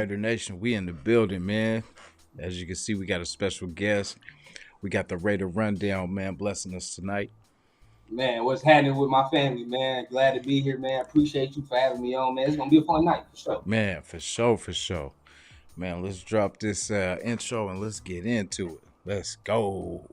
Raider Nation, we in the building, man. As you can see, we got a special guest. We got the Raider Rundown, man, blessing us tonight. Man, what's happening with my family, man? Glad to be here, man. Appreciate you for having me on, man. It's gonna be a fun night for sure. Man, for sure, for sure. Man, let's drop this intro and let's get into it. Let's go.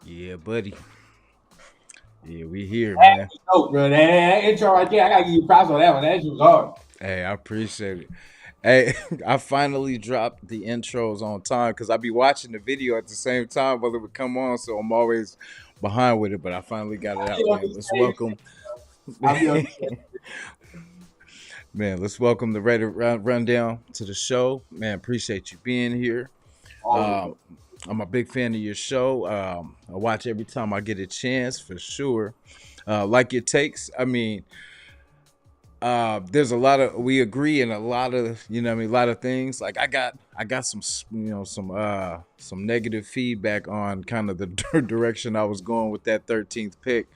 Yeah, buddy. Yeah, we here, man. Oh, bro, that intro right there, I gotta give you props on that one. That shit was hard. Hey, I appreciate it. Hey, I finally dropped the intros on time because I be watching the video at the same time while it would come on, so I'm always behind with it. But I finally got it out, man. Let's welcome, I'll be on man. Let's welcome the Raider Rundown to the show, man. Appreciate you being here. all Um, I'm a big fan of your show. I watch every time I get a chance, for sure. Like your takes. I mean, there's a lot of we agree in a lot of a lot of things. Like I got some negative feedback on kind of the direction I was going with that 13th pick.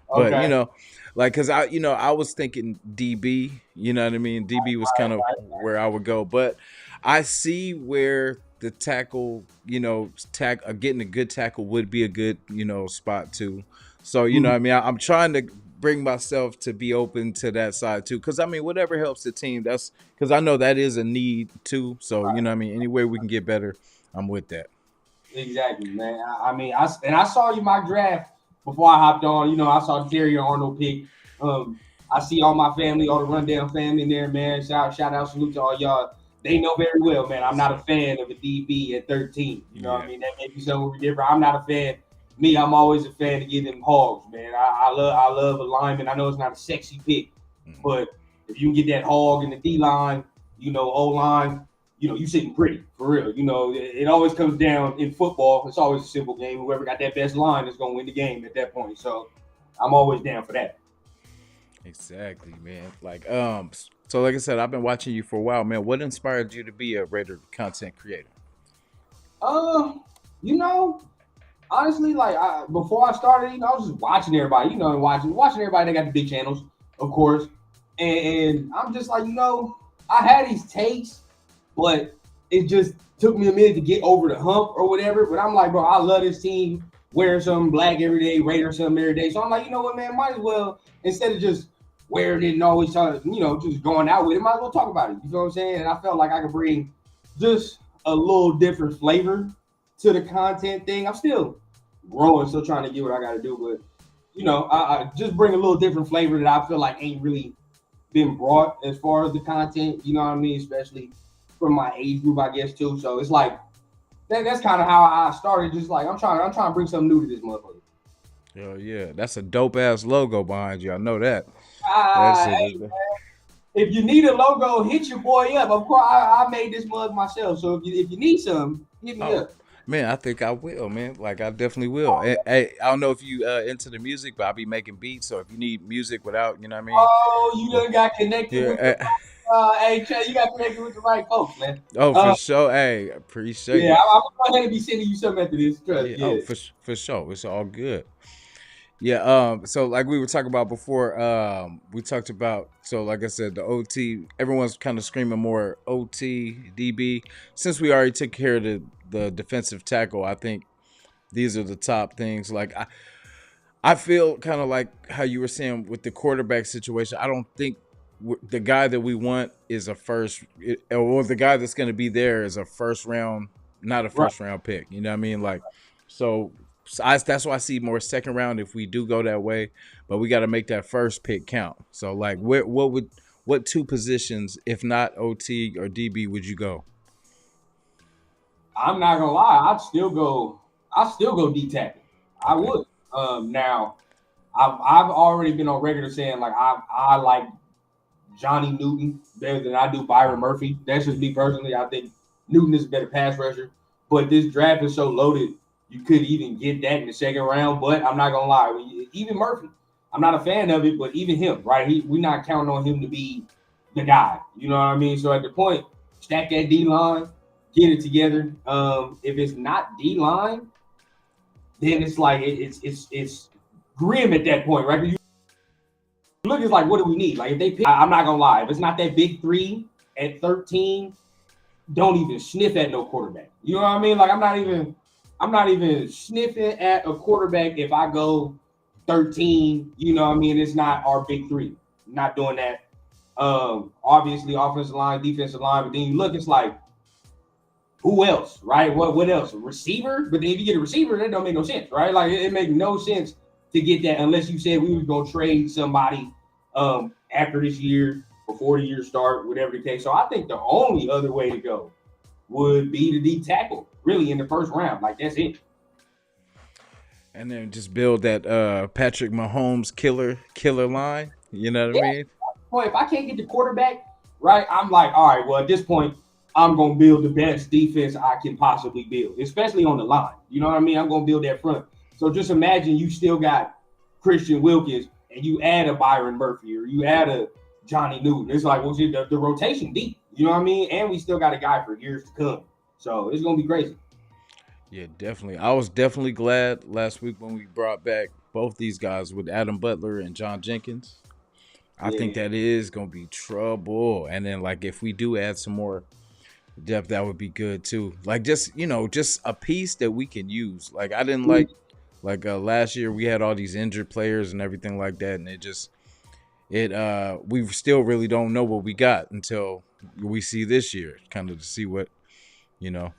But Okay. like cuz I was thinking DB, you know what I mean? DB was kind of where I would go, but I see where the tackle, getting a good tackle would be a good, spot too. So, Mhm. I mean, I'm trying to bring myself to be open to that side too. Cause I mean, whatever helps the team, that's because I know that is a need too. So, I mean, any way we can get better, I'm with that. Exactly, man. I mean, I saw you mock draft before I hopped on. I saw Terry Arnold pick. I see all my family, all the rundown family in there, man. Shout out, salute to all y'all. They know very well, man. I'm not a fan of a DB at 13. You know what Yeah. I mean? That may be something different. I'm not a fan. Me, I'm always a fan to give them hogs, man. I love a lineman. I know it's not a sexy pick, Mhm. but if you can get that hog in the D line, O line, you sitting pretty for real. It always comes down in football. It's always a simple game. Whoever got that best line is going to win the game at that point. So I'm always down for that. Exactly, man. Like, so like I said, I've been watching you for a while, man. What inspired you to be a Raider content creator? Uh, you know, honestly, like before I started, I was just watching everybody, and watching everybody. They got the big channels, of course, and I'm just like, I had these takes, but it just took me a minute to get over the hump or whatever. But I'm like, bro, I love this team. Wearing something black every day, Raider something every day. So I'm like, you know what, man, might as well instead of just wearing it and always trying to, just going out with it, might as well talk about it. You know what I'm saying? And I felt like I could bring just a little different flavor to the content thing. I'm still growing, still trying to get what I got to do, but I just bring a little different flavor that I feel like ain't really been brought as far as the content. You know what I mean? Especially from my age group, I guess too. So it's like that's kind of how I started. Just like I'm trying to bring something new to this motherfucker. Hell yeah, that's a dope ass logo behind you. I know that. That shit Hey, is, if you need a logo, hit your boy up. Of course, I made this mug myself. So if you need some, hit me oh up. man, I think I will, man. Like I definitely will. Hey, I don't know if you into the music, but I'll be making beats. So if you need music without, you know what I mean? Oh, you done got connected with the Here, hey Trey, you got connected with the right folks, man. oh for Uh, sure. Hey, appreciate yeah, it. I'm gonna go ahead and be sending you something after this. Trust, Yeah. Oh, yeah. for sure. It's all good. Yeah, so like we were talking about before, we talked about, so like I said, the OT, everyone's kind of screaming more OT, DB. Since we already took care of the defensive tackle, I think these are the top things. Like I feel kind of like how you were saying with the quarterback situation. I don't think the guy that we want is a first, or the guy that's going to be there is a first round, not a Right. first round pick. You know what I mean? Like, so that's why I see more second round if we do go that way. But we got to make that first pick count. So like, what two positions, if not OT or DB, would you go? I'm not gonna lie, I'd still go D tackle. I Okay. would. Now I've already been on record of saying like I like Johnny Newton better than I do Byron Murphy. That's just me personally. I think Newton is a better pass rusher. But this draft is so loaded, you could even get that in the second round. But I'm not gonna lie, even Murphy, I'm not a fan of it, but even him, right? We're not counting on him to be the guy. You know what I mean? So at the point, stack that D line, get it together. If it's not D line, then it's like it's grim at that point, right? You look, it's like, what do we need? Like, if they pick, I'm not gonna lie, if it's not that big three at 13, don't even sniff at no quarterback. You know what I mean? Like, I'm not even sniffing at a quarterback if I go 13. You know what I mean? It's not our big three. Not doing that. Obviously, offensive line, defensive line, but then you look, it's like, who else, right? What else? A receiver? But then if you get a receiver, that don't make no sense, right? Like it makes no sense to get that unless you said we was gonna trade somebody after this year, before the year start, whatever the case. So I think the only other way to go would be to D tackle, really in the first round. Like that's it. And then just build that Patrick Mahomes killer line. You know what I Yeah. mean? Well, if I can't get the quarterback, right, I'm like, all right, well, at this point, I'm gonna build the best defense I can possibly build, especially on the line. You know what I mean? I'm gonna build that front. So just imagine you still got Christian Wilkins and you add a Byron Murphy or you add a Johnny Newton. It's like, well, the rotation deep. You know what I mean? And we still got a guy for years to come. So it's gonna be crazy. Yeah, definitely. I was definitely glad last week when we brought back both these guys with Adam Butler and John Jenkins. I think Yeah, that is gonna be trouble. And then like if we do add some more depth, that would be good too. Like just just a piece that we can use. Like I didn't like last year we had all these injured players and everything like that, and it we still really don't know what we got until we see this year, kind of to see you know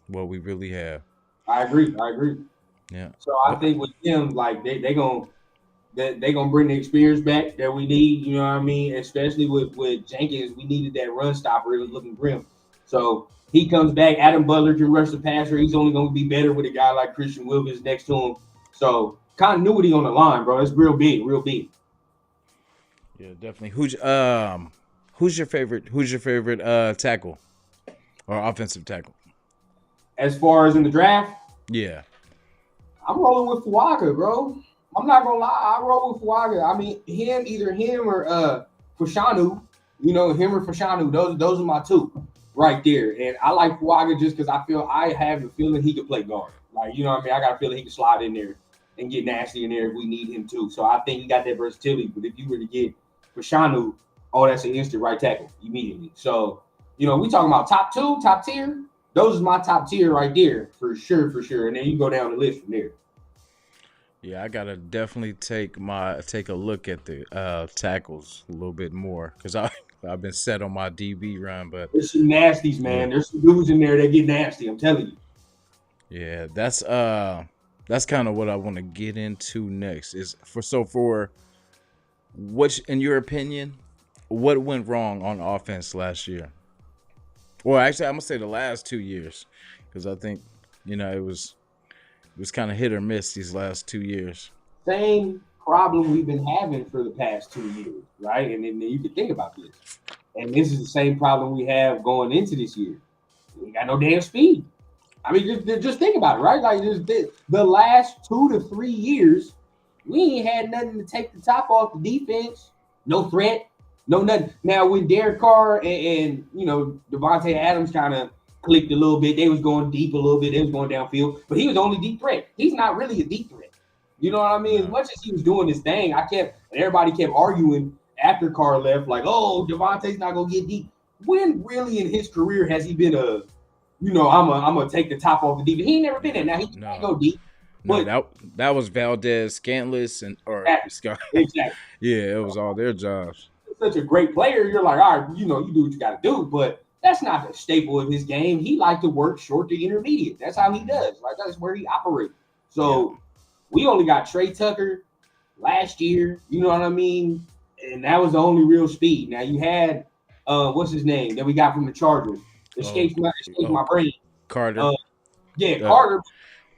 what we really have. I agree. I agree. Yeah. So I But think with them, like they gonna bring the experience back that we need. You know what I mean? Especially with Jenkins, we needed that run stopper. It was looking grim. So he comes back. Adam Butler can rush the passer. He's only gonna be better with a guy like Christian Wilkins next to him. So continuity on the line, bro. It's real big, real big. yeah, definitely. Who's your favorite tackle or offensive tackle? As far as in the draft, Yeah. I'm rolling with Fuaga, bro. I'm not gonna lie, I roll with Fuaga. I mean, either him or Fashanu. You know, him or Fashanu. Those are my two right there. And I like Fuaga just because I have a feeling he could play guard. Like, you know what I mean? I got a feeling he can slide in there and get nasty in there if we need him to. So I think he got that versatility. But if you were to get Fashanu, oh, that's an instant right tackle immediately. So, we talking about top two, top tier. Those are my top tier right there for sure, for sure. And then you go down the list from there. Yeah, I gotta definitely take a look at the tackles a little bit more because I've been set on my DB run, but There's some nasties, yeah, man. There's some dudes in there that get nasty. I'm telling you. yeah, that's kind of what I want to get into next. Is for which, in your opinion, what went wrong on offense last year? Well, actually, I'm gonna say the last 2 years because I think it was kind of hit or miss these last 2 years. Same problem we've been having for the past 2 years, right? And then you can think about this. And this is the same problem we have going into this year. We got no damn speed. I mean, just think about it, right? Like the last 2 to 3 years, we ain't had nothing to take the top off the defense. No threat, no nothing. Now when Derek Carr and Devontae Adams kind of clicked a little bit, they was going deep a little bit. They was going downfield, but he was only deep threat. He's not really a deep threat. You know what I mean? As No, much as he was doing his thing, everybody kept arguing after Carr left, like, oh, Devontae's not gonna get deep. When really in his career has he been I'm gonna take the top off the defense? He ain't never been there. Now he can't no, go deep, no. but That was Valdez, Scantless, and or exactly, Scott. exactly. Yeah, it was all their jobs. Such a great player. You're like, all right, you do what you got to do, but That's not the staple of his game. He likes to work short to intermediate. That's how he Hmm. does. Like that's where he operates. Yeah. So we only got Trey Tucker last year. You know what I mean? And that was the only real speed. Now you had what's his name that we got from the Chargers? Oh, Escapes oh, my brain. Carter. Uh, yeah, Uh, Carter.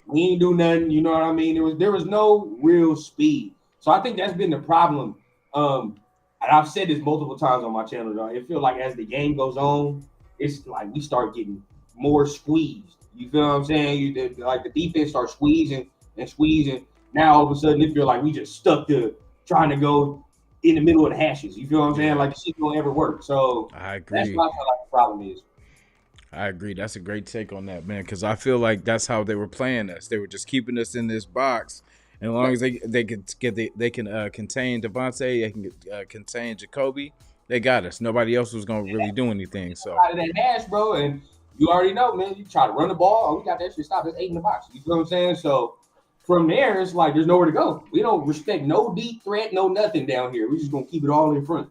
We ain't do nothing. You know what I mean? There was no real speed. So I think that's been the problem. And I've said this multiple times on my channel. Though. It feels like as the game goes on, it's like we start getting more squeezed. You feel what I'm saying? Like the defense starts squeezing and squeezing. Now all of a sudden it feels like we just stuck to trying to go in the middle of the hashes. You feel what I'm saying? yeah, Like the shit don't ever work. So I that's agree. what I feel like the problem is. I agree. That's a great take on that, man. Because I feel like that's how they were playing us. They were just keeping us in this box. And as long as they can get they can contain Devontae, they can contain Jacoby. They got us. Nobody else was gonna really do anything. So Out of that hash, bro, and you already know, man. You try to run the ball, oh, we got that shit stopped. It's 8 in the box. You feel what I'm saying? So from there, it's like there's nowhere to go. We don't respect no deep threat, no nothing down here. We're just gonna keep it all in front.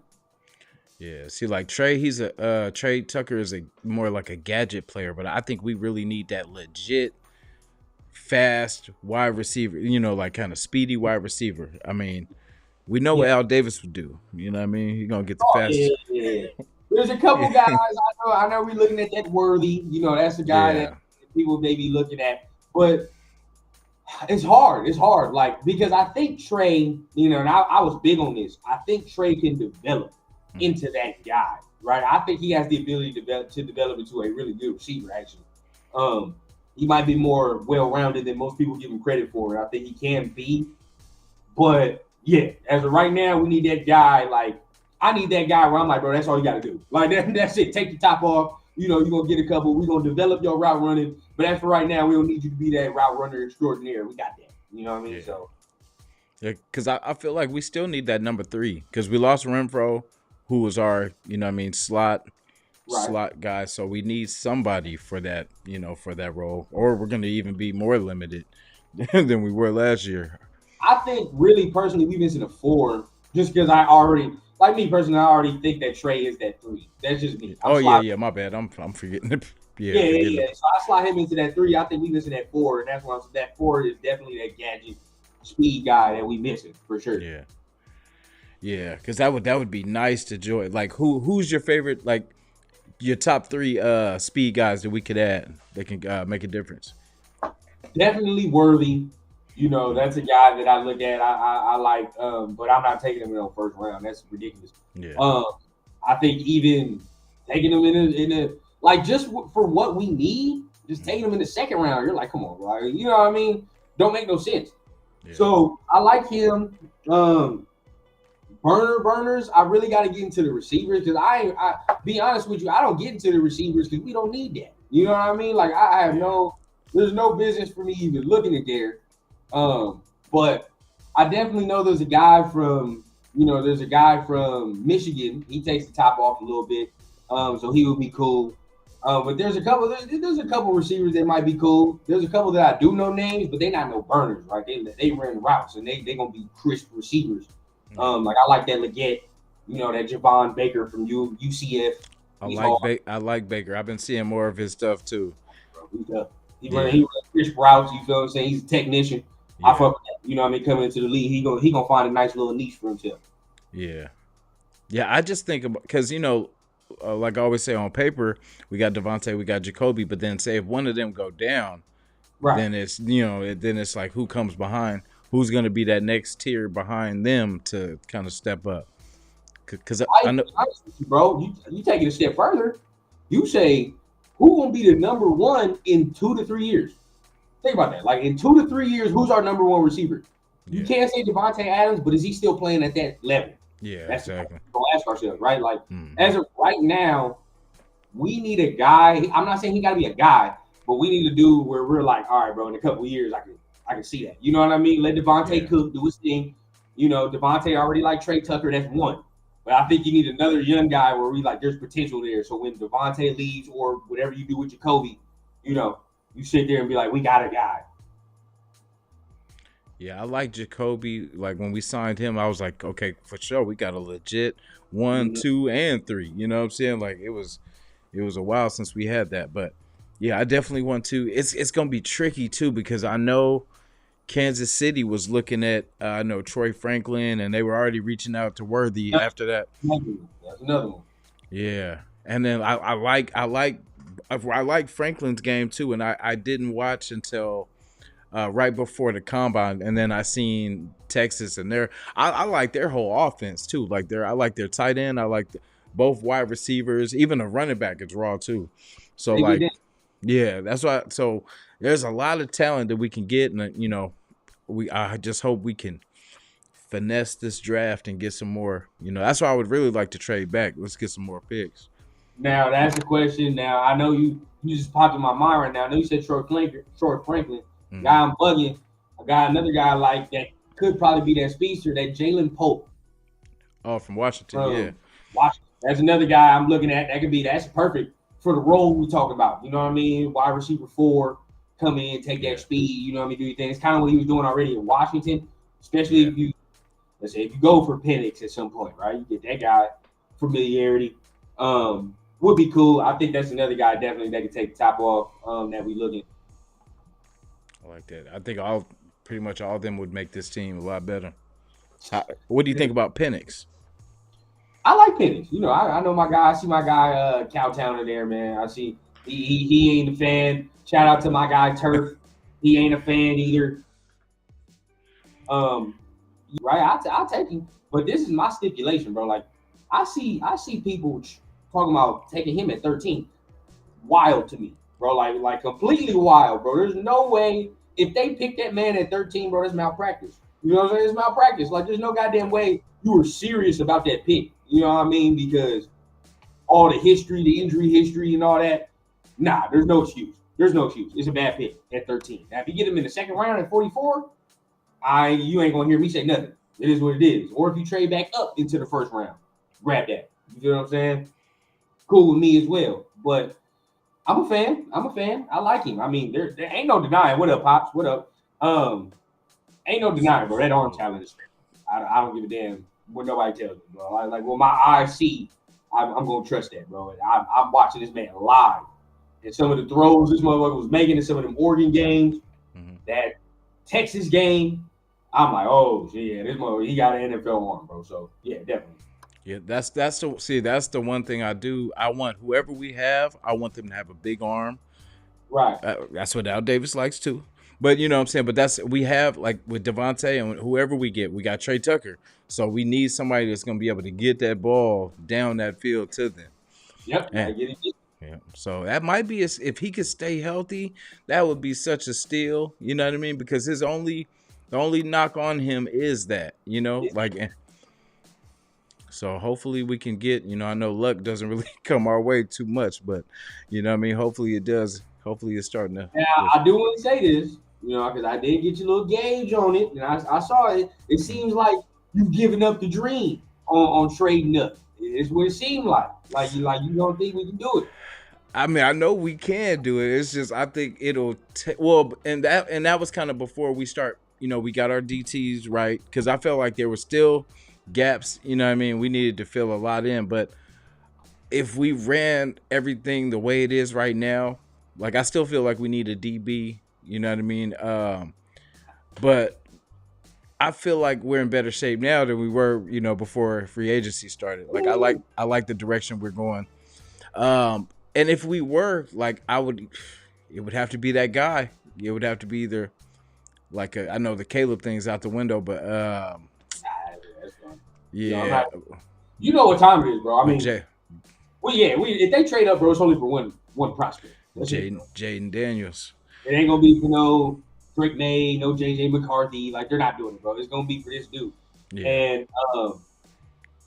yeah, see, like Trey, he's a Trey Tucker is a more like a gadget player, but I think we really need that legit fast wide receiver. You know, like kind of speedy wide receiver. I mean, we know Yeah. what Al Davis would do. You know what I mean? He's gonna get the Oh, yeah, fastest. yeah. There's a couple guys I know. I know we're looking at that Worthy. You know, that's the guy that Yeah. people may be looking at. But it's hard. It's hard. Like, because I think Trey, you know, and I was big on this. I think Trey can develop Mhm. into that guy, right? I think he has the ability to develop into a really good receiver, actually. Um, he might be more well-rounded than most people give him credit for. And I think he can be. But yeah, as of right now, we need that guy. Like, I need that guy where I'm like, bro, that's all you got to do. Like, that's it. Take the top off. You know, you're going to get a couple. We're going to develop your route running. But as for right now, we don't need you to be that route runner extraordinaire. We got that. You know what I mean? Yeah. So, Yeah, because I feel like we still need that number three because we lost Renfro, who was our right. slot guy. So we need somebody for that for that role, or we're gonna even be more limited than we were last year. I think really personally, we've been to the four just because I already, like me personally, I already think that Trey is that three. That's just me. I'm Oh yeah, sliding. yeah, my bad. I'm forgetting it. Yeah, Yeah, yeah, forgetting yeah. it. So I slide him into that three. I think we missing that four, and that's why that four is definitely that gadget speed guy that we missing for sure. Yeah, yeah, because that would be nice to join. Like who's your favorite your top three speed guys that we could add that can make a difference? Definitely worthy. You know, that's a guy that I look at. I like, but I'm not taking him in the first round. That's ridiculous. Yeah, Um, I think even taking him in a like just for what we need, just taking him in the second round, you're like, come on, bro. You know what I mean? Don't make no sense. yeah, So I like him. Burners, I really got to get into the receivers because I be honest with you, I don't get into the receivers because we don't need that. You know what I mean? Like I have yeah. there's no business for me even looking at there. But I definitely know there's a guy from Michigan. He takes the top off a little bit, so he would be cool. But there's a couple receivers that might be cool. There's a couple that I do know names, but they not no burners, right? They ran routes and they gonna be crisp receivers. Yeah. Like I like that Leggett, that Javon Baker from UCF. He's hard, I like Baker. I've been seeing more of his stuff too. bro. He's tough. He Yeah, runs crisp routes. You feel what I'm saying? He's a technician. I yeah, fuck with that. You know what I mean? Coming into the league, he gonna find a nice little niche for himself. yeah, yeah. I just think about because like I always say on paper, we got Devontae, we got Jacoby, but then say if one of them go down, Right. then it's like who comes behind, who's gonna be that next tier behind them to kind of step up. Because I know, Honest with you, bro. You take it a step further. You say who gonna be the number one in 2 to 3 years? Think about that. Like in 2 to 3 years, who's our number one receiver? You yeah, can't say Devontae Adams, but is he still playing at that level? yeah, That's the question exactly. we're gonna ask ourselves, right? Like Hmm. as of right now, we need a guy. I'm not saying he got to be a guy, but we need to do where we're like, all right, bro. In a couple of years, I can see that. You know what I mean? Let Devontae Yeah, Cook do his thing. Devontae already like Trey Tucker. That's one. But I think you need another young guy where we like there's potential there. So when Devontae leaves or whatever you do with Jacoby, you sit there and be like, we got a guy. yeah. I like Jacoby. Like when we signed him, I was like, okay, for sure, we got a legit one, Mhm. two, and three. You know what I'm saying? Like it was. It was a while since we had that, but yeah, I definitely want to. It's gonna be tricky too because I know Kansas City was looking at I know Troy Franklin, and they were already reaching out to Worthy Yep, after that. that's another one. Yeah, and then I like Franklin's game too, and I didn't watch until right before the combine, and then I seen Texas, and I like their whole offense too. Like I like their tight end, I like both wide receivers, even a running back is raw too. So They get like, that. yeah, that's why. So there's a lot of talent that we can get, and I just hope we can finesse this draft and get some more. That's why I would really like to trade back. Let's get some more picks. Now that's the question. Now I know you just popped in my mind right now. I know you said Troy Franklin. Hmm. Guy I'm bugging. Another guy like that could probably be that speedster, that Jalen Pope Oh, from Washington, yeah, from Washington. That's another guy I'm looking at. That's perfect for the role we talking about. You know what I mean? Wide receiver 4, come in, take that yeah, speed. You know what I mean? Do your thing. It's kind of what he was doing already in Washington. Especially yeah. if you, let's say, if you go for Penix at some point, right? You get that guy familiarity. Would be cool. I think that's another guy definitely that could take the top off. That we looking. I like that. I think pretty much all of them would make this team a lot better. What do you think about Penix? I like Penix. You know, I know my guy. I see my guy Cowtown in there, man. I see he ain't a fan. Shout out to my guy Turf. He ain't a fan either. Um, right? I'll take him. But this is my stipulation, bro. Like I see people talking about taking him at 13. Wild to me, bro. Like completely wild, bro. There's no way if they pick that man at 13, bro, that's malpractice. You know what I'm saying? It's malpractice. Like there's no goddamn way you were serious about that pick. You know what I mean? Because all the history, the injury history, and all that. Nah, there's no excuse. There's no excuse. It's a bad pick at 13. Now, if you get him in the second round at 44, you ain't gonna hear me say nothing. It is what it is. Or if you trade back up into the first round, grab that. You feel what I'm saying? Cool with me as well. But I'm a fan. I'm a fan. I like him. I mean, there ain't no denying. What up, pops? What up? Ain't no denying, bro. That arm talent is. I don't give a damn what nobody tells me, bro. Like what my eyes see, I'm gonna trust that, bro. I'm watching this man live, and some of the throws this motherfucker was making in some of them Oregon games, Hmm. that Texas game. I'm like, oh yeah, this motherfucker, he got an NFL arm, bro. So yeah, definitely. Yeah, that's the one thing I do. I want whoever we have, I want them to have a big arm. Right. That's what Al Davis likes too. But you know what I'm saying. But that's we have like with Devontae and whoever we get, we got Trey Tucker. So we need somebody that's gonna be able to get that ball down that field to them. Yep. Gotta And get it. yeah, so that might be if he could stay healthy, that would be such a steal. You know what I mean? Because the only knock on him is that like. So hopefully we can get. I know luck doesn't really come our way too much, but what I mean. Hopefully it does. Hopefully it's starting to. Now, I do want to say this, because I did get your little gauge on it, and I saw it. It seems like you've given up the dream on trading up. It's what it seemed like. Like you don't think we can do it. I mean, I know we can do it. It's just I think it'll well, and that was kind of before we start. We got our DTs right because I felt like there were still gaps. You know what I mean? We needed to fill a lot in, but if we ran everything the way it is right now, like I still feel like we need a DB. You know what I mean? But I feel like we're in better shape now than we were, before free agency started. Like I like the direction we're going. And if we were like, it would have to be that guy. It would have to be either I know the Caleb thing's out the window, but That's fine. I'm yeah, not. You know what time it is, bro. I but mean, we if they trade up, bro, it's only for one prospect. That's it, bro. Jaden Daniels. It ain't gonna be for no Drake May, no JJ McCarthy. Like they're not doing it, bro. It's gonna be for this dude. Yeah, And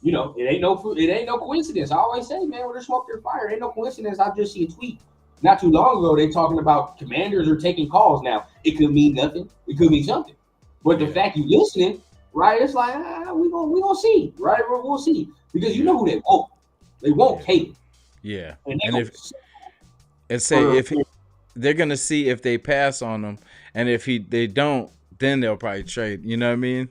it ain't no coincidence. I always say, man, when there's smoke, there's fire. It ain't no coincidence. I just see a tweet not too long ago. They talking about commanders are taking calls now. It could mean nothing. It could mean something. But the yeah, fact you listening, right? It's like we gonna see, right? We'll see because you yeah, know who they want. They want yeah, Caleb, yeah. and they And gonna say for, if they're gonna see if they pass on him, and if they don't, then they'll probably trade. You know what I mean?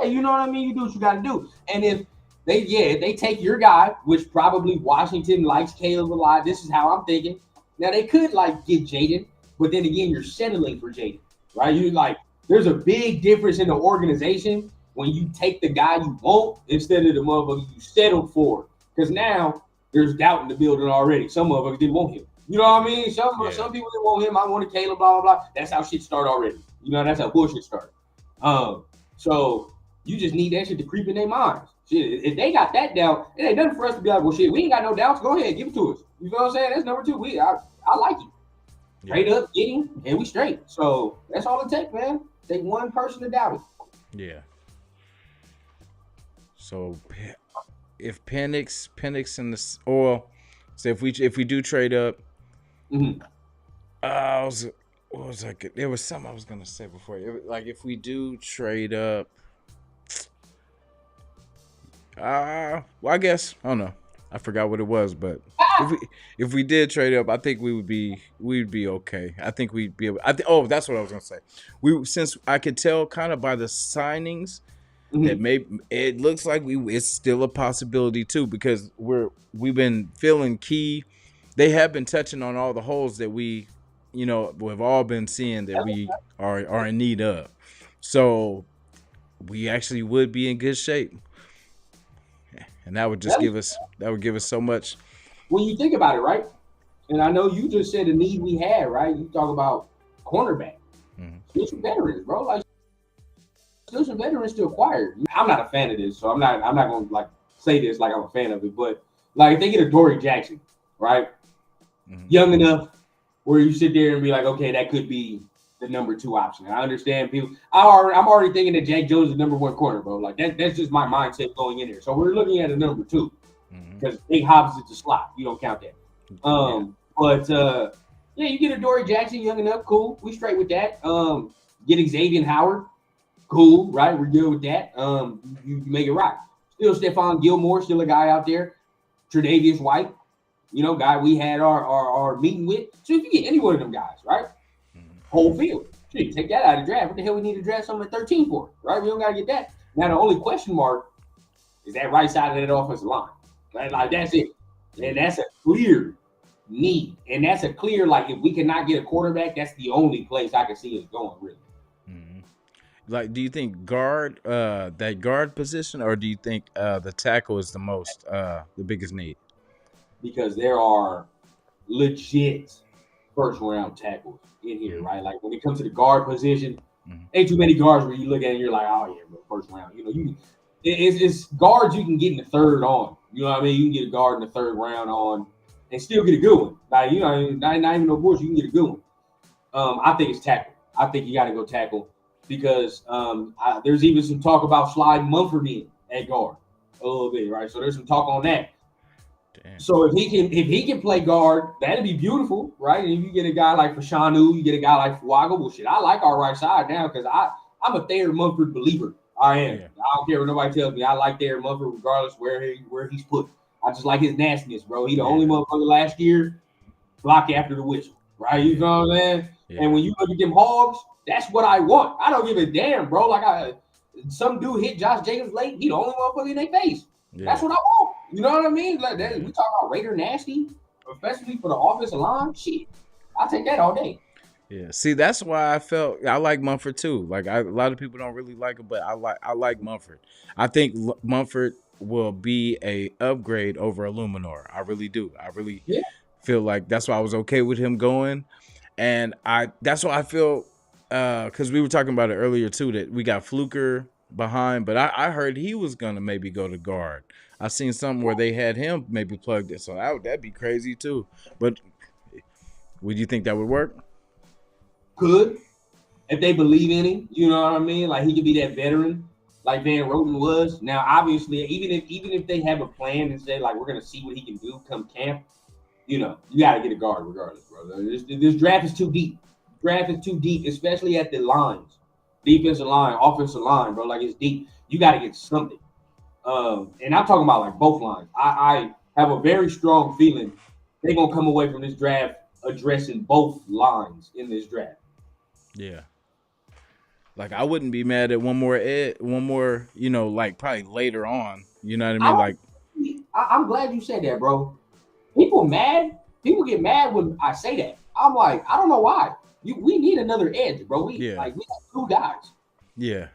hey, you know what I mean. You do what you got to do, and if if they take your guy, which probably Washington likes Caleb a lot. This is how I'm thinking. Now they could like get Jaden, but then again, you're settling for Jaden, right? You like there's a big difference in the organization when you take the guy you want instead of the motherfucker you settled for. Because now there's doubt in the building already. Some motherfuckers didn't want him. You know what I mean? Some people didn't want him. I wanted Caleb, blah, blah, blah. That's how shit started already. You know, that's how bullshit started. So you just need that shit to creep in their minds. Shit, if they got that down, it ain't nothing for us to be like, well, shit, we ain't got no doubts. Go ahead, give it to us. You know what I'm saying? That's number two. I like you. Straight up, get him, and we straight. So that's all it takes, man. Take one person to doubt it. Yeah. So if Penix and the or so if we do trade up, what was like? There was something I was gonna say before. Like if we do trade up, well, I guess I don't know. I forgot what it was, but if we did trade up, I think we'd be okay. I think we'd be able. That's what I was gonna say. Since I could tell kind of by the signings that it looks like it's still a possibility too, because we've been feeling key. They have been touching on all the holes that we've all been seeing that we are in need of. So we actually would be in good shape. And that would just give us so much. When you think about it, right? And I know you just said the need we had, right? You talk about cornerback. Still some veterans, bro. Like still some veterans to acquire. I'm not a fan of this, so I'm not gonna like say this like I'm a fan of it. But like if they get a Dory Jackson, right? Young enough where you sit there and be like, okay, that could be the number 2 option. And I understand people. I'm already thinking that Jack Jones is the number 1 corner, bro. Like that's just my mindset going in there. So we're looking at a number 2 because Big Hobbs is the slot. You don't count that. But you get a Dory Jackson, young enough, cool. We straight with that. Getting Xavier Howard, cool, right? We're good with that. You make it right. Still Stephon Gilmore, still a guy out there. Tre'Davious White, guy we had our meeting with. So if you get any one of them guys, right? Whole field. Shit, take that out of the draft. What the hell we need to draft someone at 13 for? Right? We don't got to get that. Now, the only question mark is that right side of that offensive line. Right? Like, that's it. And that's a clear need. And that's a clear, like, if we cannot get a quarterback, that's the only place I can see us going, really. Like, do you think that guard position, or do you think the tackle is the biggest need? Because there are legit first-round tackles in here, right? Like when it comes to the guard position, ain't too many guards where you look at it and you're like, oh yeah, bro, first round. It's guards you can get in the third on. You know what I mean? You can get a guard in the third round on and still get a good one. Like not even no bullshit. You can get a good one. I think it's tackle. I think you got to go tackle because there's even some talk about sliding Mumford in at guard a little bit, right? So there's some talk on that. Damn. So if he can play guard, that'd be beautiful, right? And if you get a guy like Fashanu, you get a guy like Fuaga, well, shit, I like our right side now because I'm a Thayer Mumford believer. I am. Yeah. I don't care what nobody tells me. I like Thayer Mumford regardless where he's put. I just like his nastiness, bro. He the only motherfucker last year block after the whistle, right? You know what I'm saying? Yeah. And when you look at them hogs, that's what I want. I don't give a damn, bro. Like some dude hit Josh Jacobs late. He the only motherfucker in their face. Yeah. That's what I want. You know what I mean? Like that, we talk about Raider nasty, especially for the offensive line. Shit, I'll take that all day. Yeah, see, that's why I like Mumford too. Like a lot of people don't really like him, but I like Mumford. I think Mumford will be a upgrade over Illuminor. I really do. I really feel like that's why I was okay with him going, and that's why I feel because we were talking about it earlier too that we got Fluker behind, but I heard he was gonna maybe go to guard. I seen something where they had him maybe plugged in, so that'd be crazy too. But would you think that would work? Could, if they believe in him, you know what I mean? Like he could be that veteran, like Van Roten was. Now, obviously, even if they have a plan and say like we're gonna see what he can do come camp, you gotta get a guard regardless, bro. This draft is too deep. Draft is too deep, especially at the lines, defensive line, offensive line, bro. Like it's deep. You gotta get something. And I'm talking about like both lines. I have a very strong feeling they're gonna come away from this draft addressing both lines in this draft. Yeah. Like I wouldn't be mad at one more, like probably later on, You know what I I mean? Like, I'm glad you said that, bro. People mad. People get mad when I say that. I'm like, I don't know why. We need another edge, bro. yeah, We have two guys. yeah.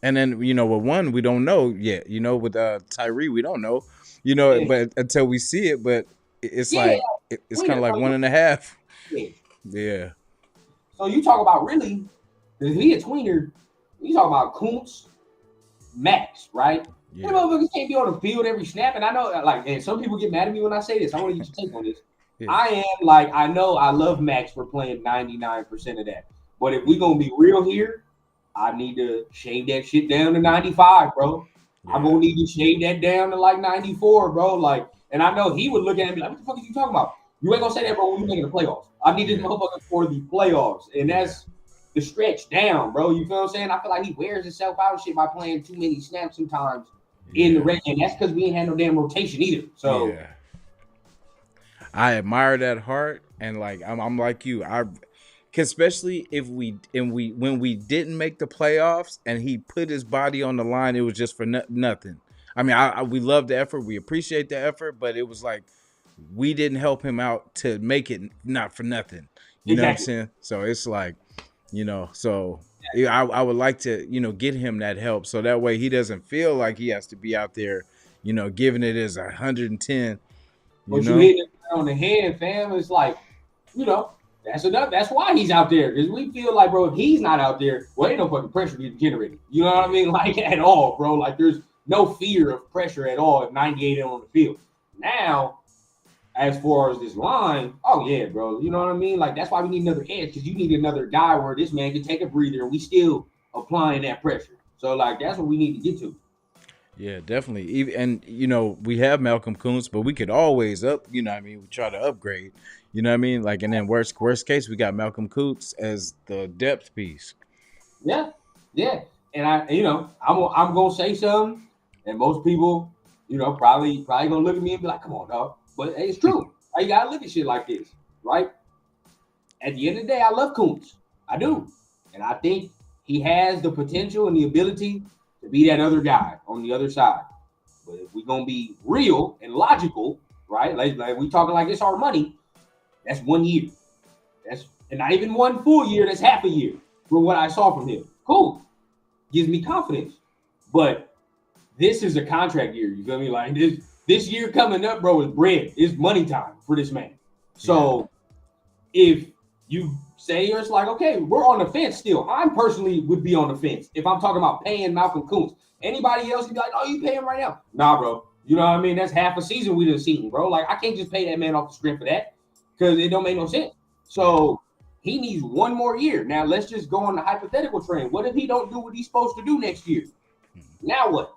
And then with one we don't know yet. With Tyree we don't know. Yeah, But until we see it, but it's yeah. like it's Wait, kind of like bro. one and a half. Edge. Yeah, So you talk about really, if he a tweener, you talk about Kuntz, Max, right? Them yeah, motherfuckers can't be on the field every snap. And I know, like, and some people get mad at me when I say this. I want to get your take on this. yeah, I am like, I know I love Max for playing 99% of that. But if we gonna be real here, I need to shave that shit down to 95, bro. I'm yeah, gonna need to shave that down to like 94, bro. Like, and I know he would look at me like, what the fuck are you talking about? You ain't gonna say that, bro, when we making the playoffs. I need this yeah, motherfucker for the playoffs. And yeah, that's the stretch down, bro. You feel what I'm saying? I feel like he wears himself out and shit by playing too many snaps sometimes in the yeah, red. And that's because we ain't had no damn rotation either. So yeah. I admire that heart, and like I'm like you. 'Cause especially if we when we didn't make the playoffs and he put his body on the line, it was just for nothing. I mean, we love the effort, we appreciate the effort, but it was like we didn't help him out to make it not for nothing. You know what I'm exactly. saying? So it's like, so yeah, I would like to, get him that help so that way he doesn't feel like he has to be out there, giving it as 110. You But you know? hit it on the head, fam. It's like, you know, that's enough. That's why he's out there. Because we feel like, bro, if he's not out there, well, ain't no fucking pressure getting generated. You know what I Yeah, mean? Like at all, bro. Like there's no fear of pressure at all if 98 on the field. Now, as far as this line, oh yeah, bro. You know what I mean? Like that's why we need another edge because you need another guy where this man can take a breather and we still applying that pressure. So like that's what we need to get to. yeah, definitely. Even and we have Malcolm Kuntz, but we could always up. What I mean, we try to upgrade. You know what I mean? Like, and then worst case, we got Malcolm Kuntz as the depth piece. Yeah, yeah. And I'm gonna say something, and most people, probably gonna look at me and be like, "Come on, dog." But hey, it's true. You gotta look at shit like this, right? At the end of the day, I love Coons. I Mhm. do, and I think he has the potential and the ability to be that other guy on the other side. But if we're gonna be real and logical, right? Like we talking like it's our money. That's 1 year. That's and not even one full year. That's half a year from what I saw from him. Cool, gives me confidence. But this is a contract year. You feel me? Like this year coming up, bro, is bread. It's money time for this man. Yeah, So if you say it's like, okay, we're on the fence still. I personally would be on the fence if I'm talking about paying Malcolm Kuntz. Anybody else would be like, oh, you pay him right now? Nah, bro. You know what I mean? That's half a season we done seen, bro. Like I can't just pay that man off the strength of that because it don't make no sense. yeah, So he needs one more year. Now let's just go on the hypothetical train. What if he don't do what he's supposed to do next year? Mhm. Now what?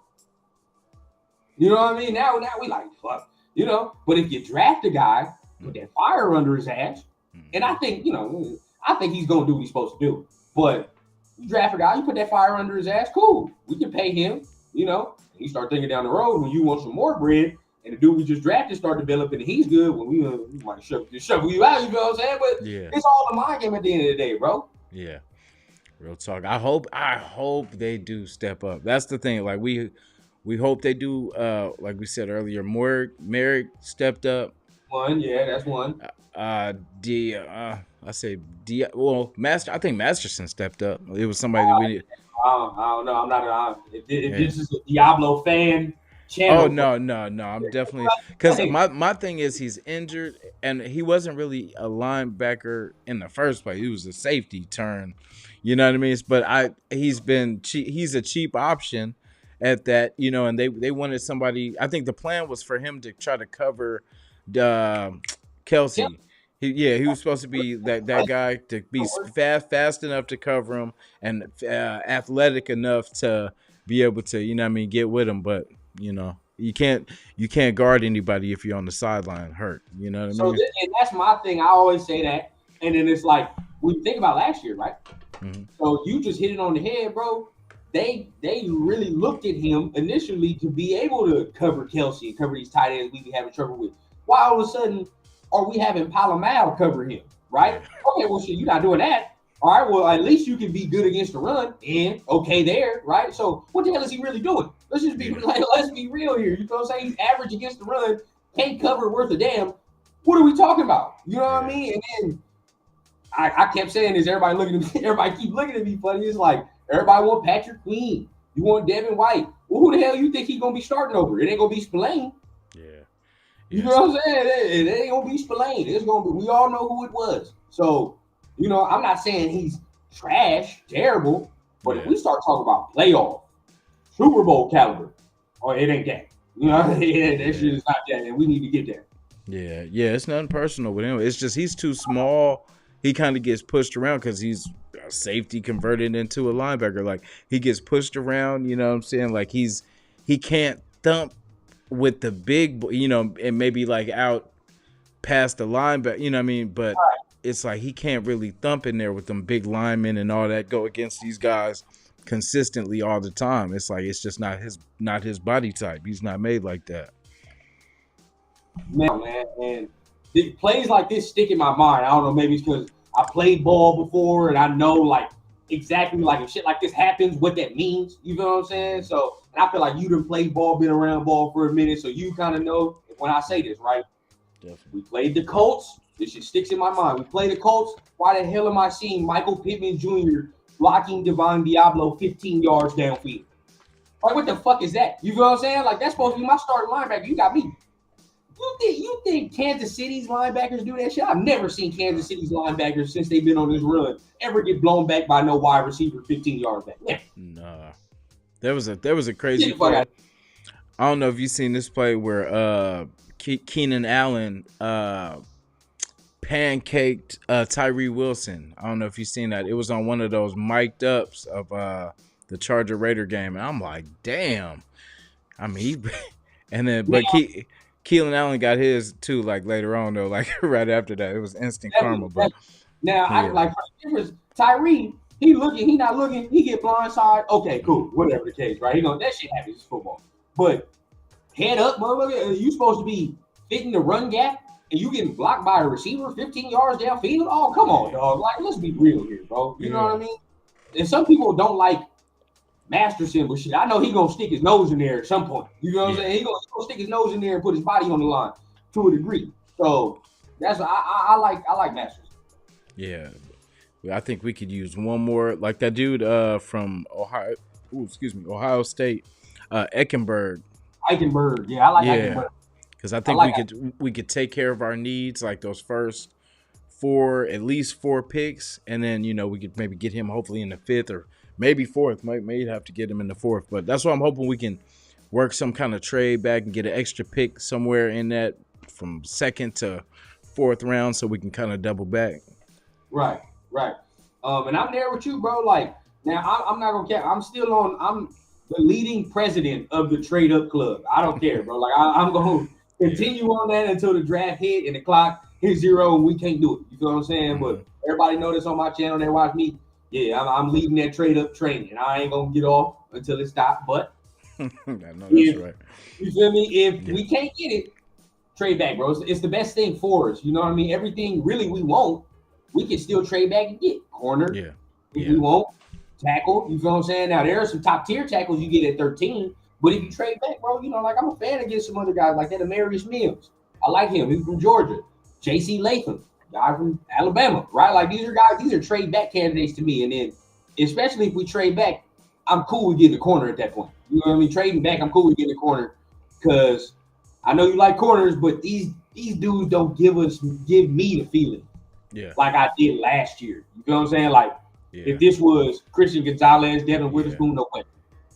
You know what I mean? Now we like fuck. But if you draft a guy, put Mhm. that fire under his ass, and I Mhm. think I think he's gonna do what he's supposed to do. But you draft a guy, you put that fire under his ass, cool. We can pay him. You start thinking down the road when you want some more bread, and the dude we just drafted start developing, and he's good. When we might shovel you out, you know what I'm saying? But Yeah, it's all a mind game at the end of the day, bro. yeah. Real talk. I hope they do step up. That's the thing. Like we hope they do. Like we said earlier, more Merrick stepped up. One, yeah, that's one. Uh, D. I say D. Well, Master. I think Masterson stepped up. It was somebody that we need. I don't know. I'm not. If Yeah. this is a Diablo fan Oh channel, no, no, no! I'm definitely because my thing is he's injured and he wasn't really a linebacker in the first place. He was a safety turn, you know what I mean? But he's been cheap. He's a cheap option at that, and they wanted somebody. I think the plan was for him to try to cover the yeah, Kelsey. He was supposed to be that guy to be fast enough to cover him and athletic enough to be able to what I mean get with him, but you can't guard anybody if you're on the sideline hurt. You know what I so mean? and that's my thing. I always say that, and then it's like when you think about last year, right? Hmm. So you just hit it on the head, bro. They really looked at him initially to be able to cover Kelsey and cover these tight ends we be having trouble with. Why all of a sudden are we having Palomal cover him, right? Yeah, Okay, well shit, you're not doing that. All right, well at least you can be good against the run, and okay there, right? So what the hell is he really doing? Let's just be like, let's be real here. You know what I'm saying? He's average against the run, can't cover worth a damn. What are we talking about? You know what I mean? And then I kept saying this. Everybody looking at me. Everybody keep looking at me funny. It's like everybody want Patrick Queen. You want Devin White. Well, who the hell you think he's gonna be starting over? It ain't gonna be Spillane. Yeah. You know what I'm saying? It ain't gonna be Spillane. It's gonna be. We all know who it was. So I'm not saying he's trash, terrible, but if we start talking about playoff, Super Bowl caliber, it ain't that. That shit is not that, and we need to get there. Yeah, it's nothing personal with him. It's just he's too small. He kind of gets pushed around because he's a safety converted into a linebacker. Like he gets pushed around. You know what I'm saying? Like he can't thump with the big, and maybe like out past the linebacker. You know what I mean? But it's like he can't really thump in there with them big linemen and all that. Go against these guys consistently all the time. It's like it's just not his body type. He's not made like that. Man, and plays like this stick in my mind. I don't know, maybe it's because I played ball before and I know like exactly like if shit like this happens, what that means. You know what I'm saying? So, and I feel like you done played ball, been around ball for a minute, so you kind of know when I say this, right? Definitely. We played the Colts. This shit sticks in my mind. We played the Colts. Why the hell am I seeing Michael Pittman Jr. blocking Devon Diablo 15 yards downfield? Like, what the fuck is that? You know what I'm saying? Like, that's supposed to be my starting linebacker. You got me. You think Kansas City's linebackers do that shit? I've never seen Kansas City's linebackers since they've been on this run ever get blown back by no wide receiver 15 yards back. Yeah. Nah. There was a crazy play. I don't know if you've seen this play where Keenan Allen pancaked Tyree Wilson. I don't know if you've seen that. It was on one of those mic'd ups of the Charger Raider game. And I'm like, damn. I mean, Keelan Allen got his too, like later on though, like right after that. It was instant karma. But I like Tyree, he not looking, he get blindside. Okay, cool. Whatever the case, right? That shit happens, it's football. But head up, motherfucker, you supposed to be fitting the run gap and you getting blocked by a receiver 15 yards downfield. Oh, come on, dog. Like, let's be real here, bro. You know what I mean? And some people don't like Masterson, but shit, I know he gonna stick his nose in there at some point. You know what I'm saying? He gonna stick his nose in there and put his body on the line to a degree. So that's I like Masterson. Yeah, I think we could use one more, like that dude from Ohio. Ohio State, Eichenberg. Yeah, I like Eichenberg. Because I think we could take care of our needs, like those first at least four picks, and then we could maybe get him hopefully in the fifth or maybe fourth. Might have to get him in the fourth, but that's what I'm hoping we can work some kind of trade back and get an extra pick somewhere in that from second to fourth round, so we can kind of double back. Right. And I'm there with you, bro. Like now, I'm not gonna care. I'm the leading president of the trade up club. I don't care, bro. Like I'm gonna continue on that until the draft hit and the clock hit 0 and we can't do it. You feel what I'm saying? Mm-hmm. But everybody know this on my channel. They watch me. Yeah, I'm leading that trade up train, and I ain't gonna get off until it stops. But I know that's right. You feel me? If we can't get it, trade back, bro. It's the best thing for us. You know what I mean? Everything really we want, we can still trade back and get corner. Yeah. If we want tackle, you feel what I'm saying? Now there are some top tier tackles you get at 13, but if you trade back, bro, like I'm a fan against some other guys like that. Amarius Mills, I like him. He's from Georgia. J.C. Latham, guy from Alabama, right? Like these are trade back candidates to me. And then, especially if we trade back, I'm cool with getting a corner at that point. You know what I mean? Trading back, I'm cool with getting a corner because I know you like corners, but these dudes don't give me the feeling like I did last year. You know what I'm saying? Like if this was Christian Gonzalez, Devin Witherspoon, no way.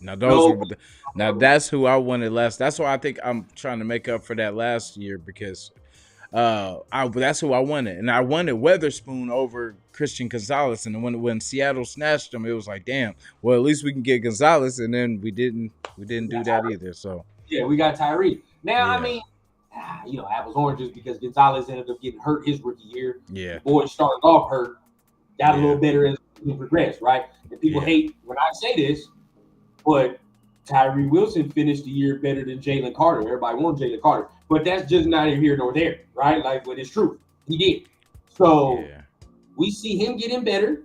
Now that's who I wanted last. That's why I think I'm trying to make up for that last year because that's who I wanted, and I wanted Witherspoon over Christian Gonzalez. And when Seattle snatched him, it was like, damn. Well, at least we can get Gonzalez, and then we didn't do that either. So we got Tyree. Now I mean, apples oranges because Gonzalez ended up getting hurt his rookie year. Yeah, the boy started off hurt, got a little better as he progressed, right? And people hate when I say this, but Tyree Wilson finished the year better than Jalen Carter. Everybody wants Jalen Carter. But that's just neither here nor there, right? Like, but it's true. He did. So we see him getting better,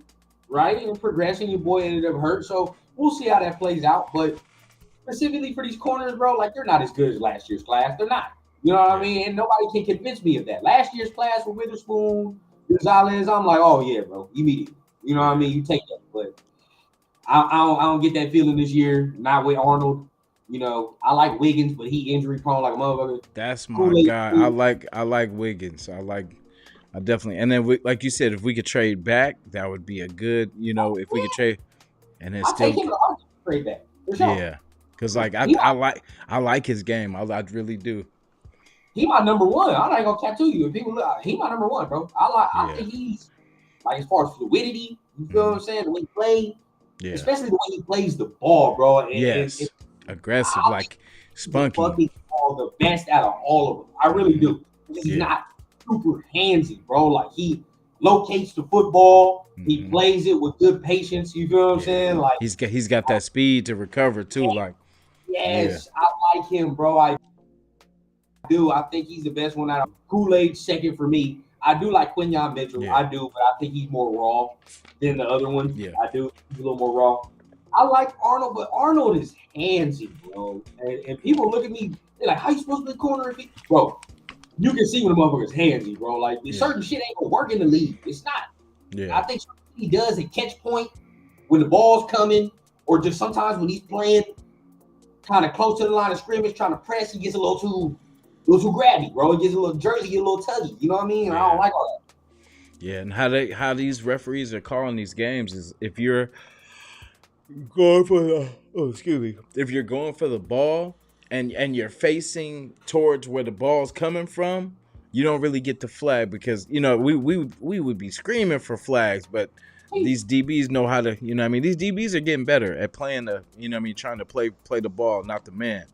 right? And progressing. Your boy ended up hurt. So we'll see how that plays out. But specifically for these corners, bro, like they're not as good as last year's class. They're not. You know what I Yeah. mean? And nobody can convince me of that. Last year's class with Witherspoon, Gonzalez, I'm like, oh yeah, bro, immediately. You know what I mean? You take that, but I don't get that feeling this year. Not with Arnold. You know, I like Wiggins, but he injury prone like a motherfucker. That's my Kool-Aid, guy. I like Wiggins. I definitely. And then like you said, if we could trade back, that would be a good. If we could trade, and then I'll take still, him to trade back for sure. yeah. Because like He I like his game. I really do. he my number one. I'm not gonna tattoo you. If people look, he my number one, bro. I Yeah. think he's like as far as fluidity, you feel what I'm saying? The way he plays, Yeah. especially the way he plays the ball, bro. Yes. Aggressive, like spunky. Fucking all the best out of all of them. I really do. Because he's Yeah. not super handsy, bro. Like he locates the football, he Mhm. plays it with good patience. You feel what I'm saying? Like He's got that speed to recover too. Like yes, I like him, bro. I do. I think he's the best one out of Kool-Aid. Second for me. I do like Quinyon Mitchell. Yeah. I do, but I think he's more raw than the other one. Yeah. I do. He's a little more raw. I like Arnold, but Arnold is handsy, bro. And people look at me, they're like, how you supposed to be corner if he bro? You can see when the motherfucker's handsy, bro. Like certain shit ain't gonna work in the league. It's not. yeah. I think he does at catch point when the ball's coming, or just sometimes when he's playing kind of close to the line of scrimmage, trying to press, he gets a little too grabby, bro. He gets a little jerky, get a little tuggy. You know what I mean? Yeah. I don't like all that. Yeah, and how these referees are calling these games is if you're going for if you're going for the ball and you're facing towards where the ball's coming from, you don't really get the flag because we would be screaming for flags, but these DBs know how to, these DBs are getting better at playing trying to play the ball, not the man.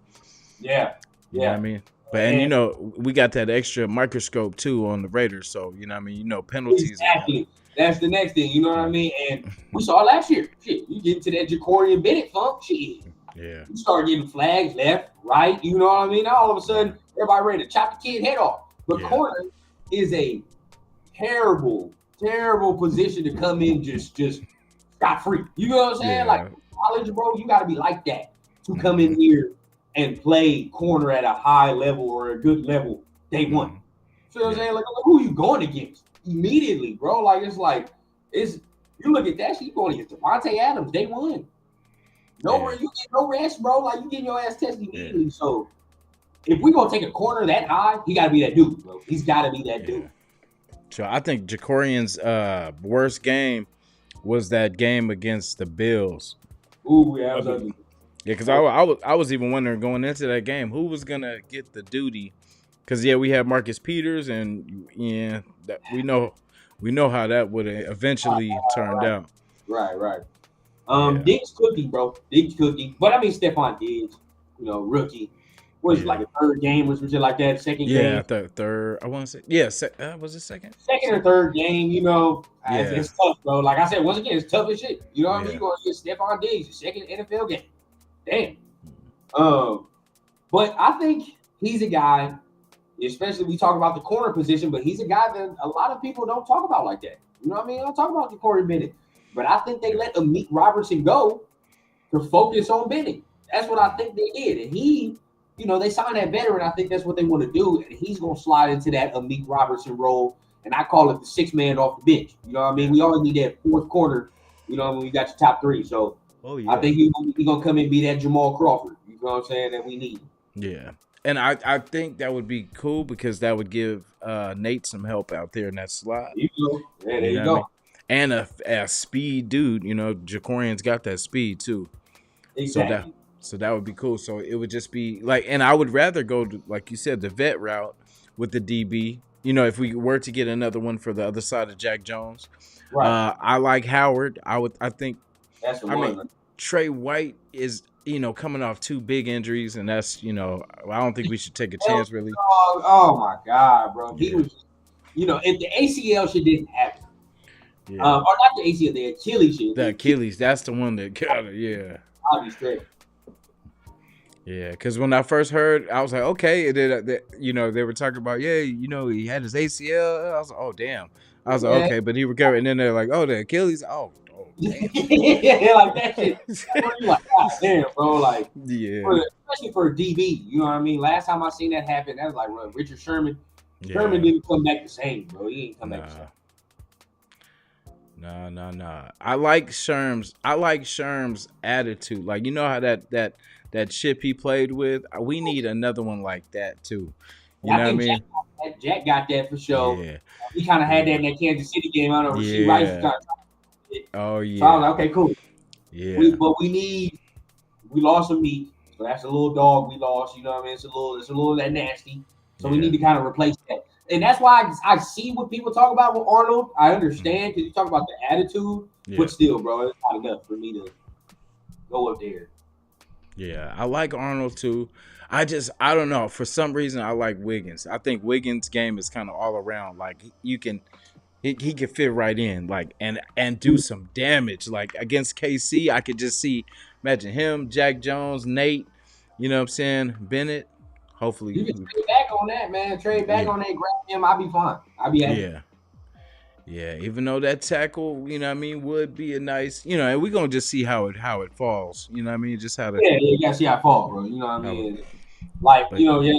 Yeah. You know what I mean? But and we got that extra microscope too on the Raiders, so penalties. Exactly. That's the next thing, you know what I mean? And we saw it last year. Shit, you get into that Jacorian Bennett funk, shit. Yeah. You start getting flags left, right, you know what I mean? Now all of a sudden, everybody ready to chop the kid head off. But corner is a terrible, terrible position to come in just scot free. You know what I'm saying? Yeah. Like college, bro, you got to be like that to come in here and play corner at a high level or a good level day one. You know what I'm saying? Like, who are you going against immediately, bro? Like, you look at that shit, you going against Devontae Adams day one. You get no rest, bro. Like, you getting your ass tested immediately. Yeah. So, if we gonna take a corner that high, he got to be that dude, bro. He's got to be that dude. So, I think Jacorian's worst game was that game against the Bills. Ooh, yeah, that was ugly. Yeah, because I was even wondering going into that game who was gonna get the duty, because we had Marcus Peters and we know how that would eventually turned out. Right. Diggs cookie, bro. Diggs cookie, but I mean Stephon Diggs, rookie. Was like a third game or some shit like that. Second game. Yeah, third. I want to say was it second? Second or third game, it's tough, bro. Like I said, once again, it's tough as shit. You know what I mean? You're going to get Stephon Diggs, your second NFL game. Damn. But I think he's a guy, especially we talk about the corner position, but he's a guy that a lot of people don't talk about like that. You know what I mean? I don't talk about Ja'Cory Bennett. But I think they let Amik Robertson go to focus on Bennett. That's what I think they did. And he, they signed that veteran. I think that's what they want to do. And he's going to slide into that Amik Robertson role. And I call it the sixth man off the bench. You know what I mean? We always need that fourth corner, when we got your top three. So I think he's going to come and be that Jamal Crawford. You know what I'm saying? That we need. Yeah. And I think that would be cool because that would give Nate some help out there in that slot. There you go. I mean? And a speed dude, Jacorian's got that speed too. Exactly. So that would be cool. So it would just be like, and I would rather go to, like you said, the vet route with the DB. If we were to get another one for the other side of Jack Jones, right. I like Howard. I think that's the one. Trey White is coming off two big injuries, and that's I don't think we should take a chance really. Oh my God, bro! He was, if the ACL shit didn't happen. Yeah. Or not the ACL, the Achilles shit. The Achilles, that's the one that got it. Yeah. I'll be straight. Yeah, because when I first heard, I was like, okay. And then, they were talking about, he had his ACL. I was like, oh, damn. I was like, okay, but he recovered. And then they're like, oh, the Achilles. Oh Yeah, like that shit. That's what you like, God damn, bro. Like, Yeah, especially for a DB, you know what I mean? Last time I seen that happen, that was like what, Richard Sherman. Sherman yeah. didn't come back the same, bro. He ain't come back the same. Nah, nah. I like Sherm's. I like Sherm's attitude. Like you know how that chip he played with. We need another one like that too. You And know I what I think mean? Jack got that for sure. Yeah, He kind of had that yeah, in that Kansas City game. I don't know. Rasheed Rice was yeah. kind of trying to get it. Oh So I was yeah, like, okay, cool. yeah, But we lost some meat. So that's a little dog we lost. You know what I mean? It's a little that nasty. So we yeah, need to kind of replace that. And that's why I see what people talk about with Arnold. I mhm, understand because you talk about the attitude, yeah, but still, bro, it's not enough for me to go up there. yeah. I like Arnold too. I don't know. For some reason, I like Wiggins. I think Wiggins' game is kind of all around. Like you can he could fit right in, like and do some damage. Like against KC, I could just see, imagine him, Jack Jones, Nate. You know what I'm saying? Bennett. You Hopefully, can trade back on that, man. Trade back yeah, on that, grab him. I'll be fine. I'll be happy. yeah, yeah. Even though that tackle, you know what I mean, would be a nice, and we're gonna just see how it falls. You know what I mean? Just how to Yeah, you gotta see how I fall, bro. You know what I how it. mean? Like, But yeah,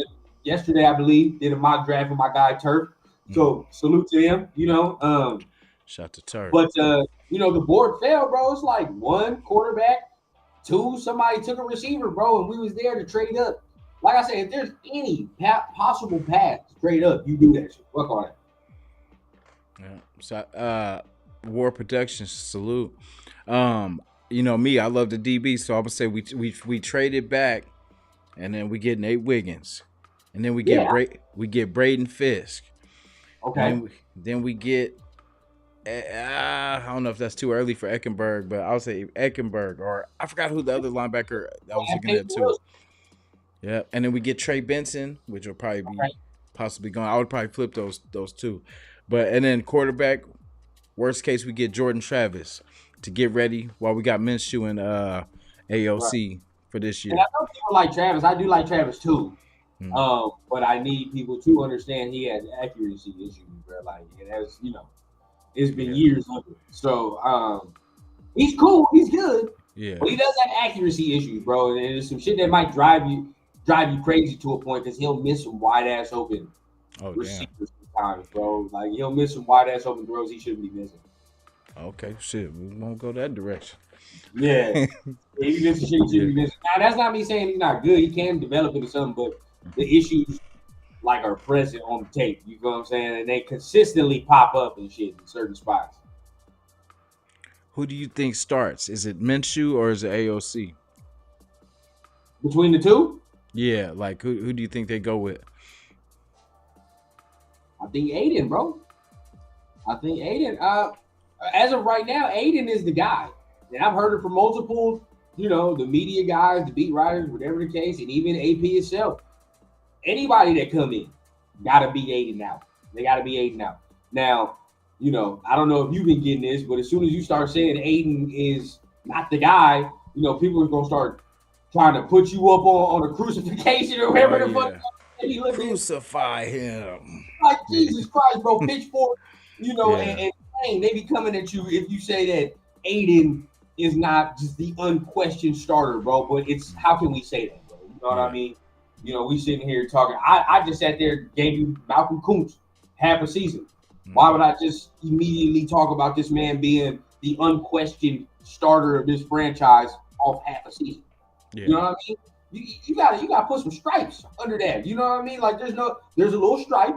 yesterday I believe did a mock draft with my guy Turf. mm, So salute to him, shot to turf. but the board fell, bro. It's like one quarterback, two, somebody took a receiver, bro, and we was there to trade up. Like I said, if there's any possible path to trade up, you do that shit. Fuck on it. Yeah. So War Productions salute. Me, I love the DB, so I would say we traded back, and then we get Nate Wiggins, and then Yeah. we get Braden Fisk, and Okay. then we get I don't know if that's too early for Eckenberg, but I'll say Eckenberg, or I forgot who the other linebacker I was And looking Peyton at too. Wilson. Yeah, and then we get Trey Benson, which will probably Okay. be possibly going. I would probably flip those two, but and then quarterback. Worst case, we get Jordan Travis to get ready while we got Minshew and Right. AOC for this And I year. know people like Travis. I do like Travis too. Mm, But I need people to understand he has accuracy issues, bro. Like, it has, it's been yeah, years of it. So he's cool, he's good, yeah. but he does have accuracy issues, bro. And there's some shit that might drive you crazy to a point because he'll miss some wide ass open Oh damn. receivers sometimes, bro. Like he'll miss some wide ass open throws he shouldn't be missing. Okay, shit. We won't go that direction. Yeah. Yeah, he misses shit he Yeah. shouldn't be missing. Now that's not me saying he's not good. He can develop into something, but the issues like are present on the tape. You know what I'm saying? And they consistently pop up and shit in certain spots. Who do you think starts? Is it Minshew or is it AOC? Between the two, Yeah, like who do you think they go with? I think Aiden, bro. I think Aiden. As of right now, Aiden is the guy. And I've heard it from multiple, the media guys, the beat writers, whatever the case, and even AP itself. Anybody that come in gotta be Aiden out. They gotta be Aiden out. Now, I don't know if you've been getting this, but as soon as you start saying Aiden is not the guy, people are gonna start trying to put you up on a crucifixion or Oh whatever the fuck yeah. he lived in. Crucify him. Like Yeah. Jesus Christ, bro, pitchfork, Yeah. and they be coming at you if you say that Aiden is not just the unquestioned starter, bro. But it's how can we say that, bro? You know what I Yeah. mean? We sitting here talking. I just sat there, gave you Malcolm Kuntz half a season. Why would I just immediately talk about this man being the unquestioned starter of this franchise off half a season? You know Yeah. what I mean? You gotta put some stripes under that. You know what I mean? Like there's a little stripe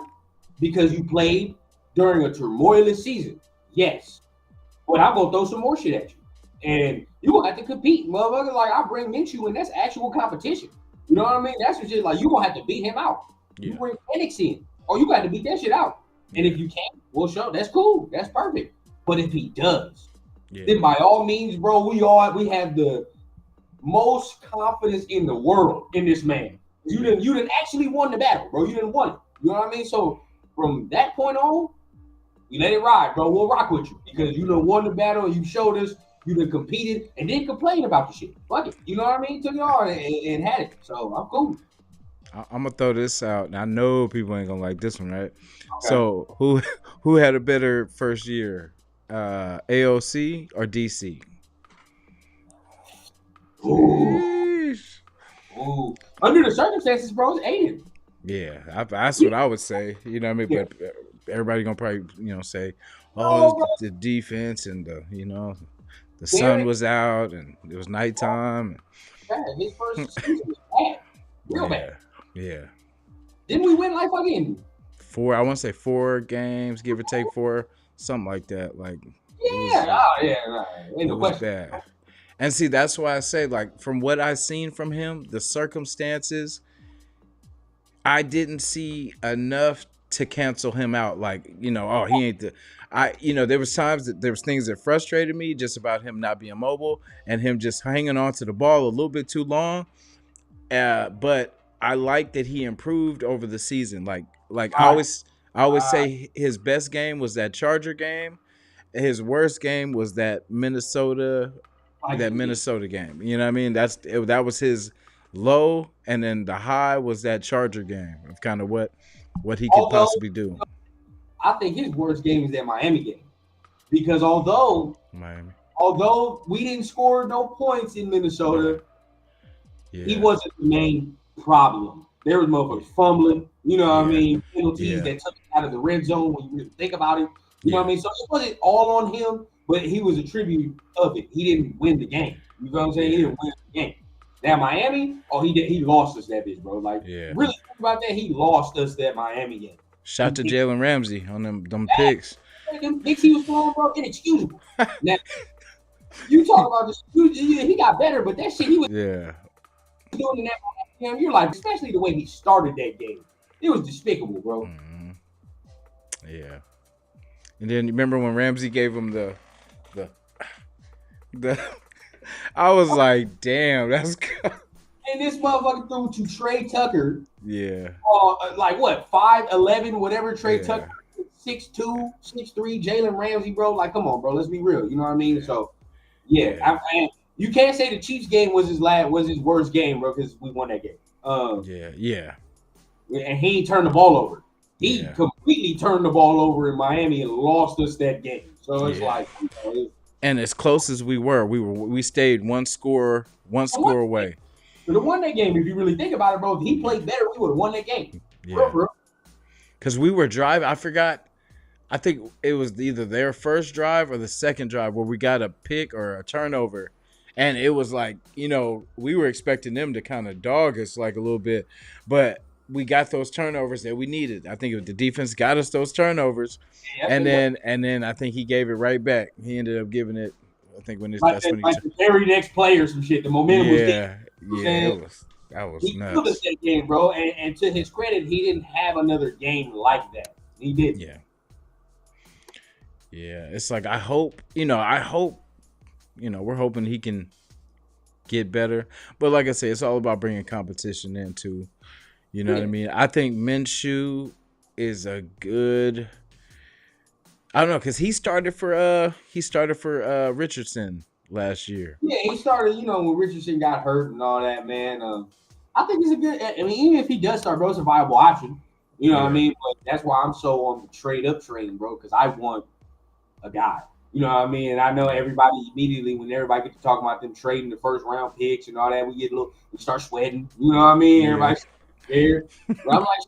because you played during a turmoilous season. Yes. But I'm gonna throw some more shit at you. And you gonna have to compete, motherfucker. Like I bring Minshew in, that's actual competition. You know what I mean? That's what shit like you gonna have to beat him out. You Yeah. bring Penix in, or you got to beat that shit out. And Yeah. if you can't, well, show that's cool, that's perfect. But if he does, Yeah. then by all means, bro, we have the most confidence in the world in this man. You didn't actually won the battle, bro. You didn't won it. You know what I mean? So from that point on, you let it ride, bro. We'll rock with you because you done won the battle and you showed us you done competed and didn't complain about the shit. Fuck it. You know what I mean? Took it on and had it. So I'm cool. I'm gonna throw this out. And I know people ain't gonna like this one, right? Okay. So who who had a better first year, AOC or DC? Ooh, Sheesh. ooh. Under the circumstances, bro, it's Aiden. Yeah, that's Yeah, what I would say. You know what I mean? yeah. But everybody gonna probably say, "Oh, No, it's bro. the defense and the sun Derek, was out and it was nighttime." bad. His first season was bad, real bad. Yeah, yeah. Didn't we win like fucking? Four. I want to say 4 games, give or take four, something like that. Like it was, Yeah, oh yeah, nah, ain't it no was question. bad. And see, that's why I say, like, from what I've seen from him, the circumstances, I didn't see enough to cancel him out. Like, oh, he ain't the. There was times that there was things that frustrated me just about him not being mobile and him just hanging on to the ball a little bit too long. But I like that he improved over the season. Like I, I always I, say his best game was that Charger game. His worst game was like that Minnesota game. You know what I mean? That was his low, and then the high was that Charger game of kind of what he could although possibly do. I think his worst game is that Miami game because Miami. although we didn't score no points in Minnesota, he Yeah. wasn't the main problem. There was motherfuckers fumbling, you know what I Yeah. mean? Penalties Yeah. that took him out of the red zone when you really think about it. You know what I Yeah. mean? So it wasn't all on him, but he was a tribute of it. He didn't win the game. You know what I'm saying? He Yeah. didn't win the game. Now Miami, he lost us that bitch, bro. Like Yeah. really think about that. He lost us that Miami game. Shout to Them Jalen Ramsey on them picks. picks he was throwing, bro, inexcusable. Now you talk about this, he got better, but that shit he was Yeah. doing in that game, you're like, especially the way he started that game, it was despicable, bro. Mhm. Yeah. And then you remember when Ramsey gave him the the I was like, damn, that's good. And this motherfucker threw to Trey Tucker, Yeah. like what, 5'11", whatever. Trey Yeah. Tucker, 6'2", 6'3", Jalen Ramsey, bro. Like, come on, bro, let's be real. You know what I mean? Yeah. So, yeah. You can't say the Chiefs game was his worst game, bro, because we won that game. Yeah. And he ain't turned the ball over. He Yeah. completely turned the ball over in Miami and lost us that game. So it's Yeah. like, And as close as we stayed one score away. we would have won that game if you really think about it, bro. If he played better, we would have won that game. Yeah. Bro. Because we were driving. I forgot. I think it was either their first drive or the second drive where we got a pick or a turnover. And it was like, we were expecting them to kind of dog us like a little bit. But we got those turnovers that we needed. I think the defense got us those turnovers. Yeah, And then I think he gave it right back. He ended up giving it, I think when like the very next play or some shit. The momentum was there. Yeah, that was he nuts. killed us that game, bro. And to his credit, he didn't have another game like that. He did. Yeah. Yeah. It's like I hope, we're hoping he can get better. But like I say, it's all about bringing competition in too. You know what I mean? I think Minshew is a good. I don't know, because he started for Richardson last year. Yeah, he started, when Richardson got hurt and all that, man. I think he's a good. I mean, even if he does start, bro, it's a viable option. You know what I mean? But that's why I'm so on the trade up train, bro, because I want a guy. You know what I mean? And I know everybody immediately, when everybody gets to talk about them trading the first round picks and all that, we start sweating. You know what I mean? Everybody's scared. But I'm like,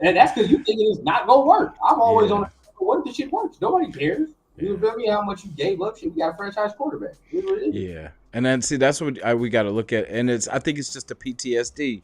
and that's because you thinking it's not gonna work. I'm always on the what if the shit works? Nobody cares. You feel me? How much you gave up? Shit, we got a franchise quarterback. Yeah, and then see that's what we got to look at, and I think it's just the PTSD.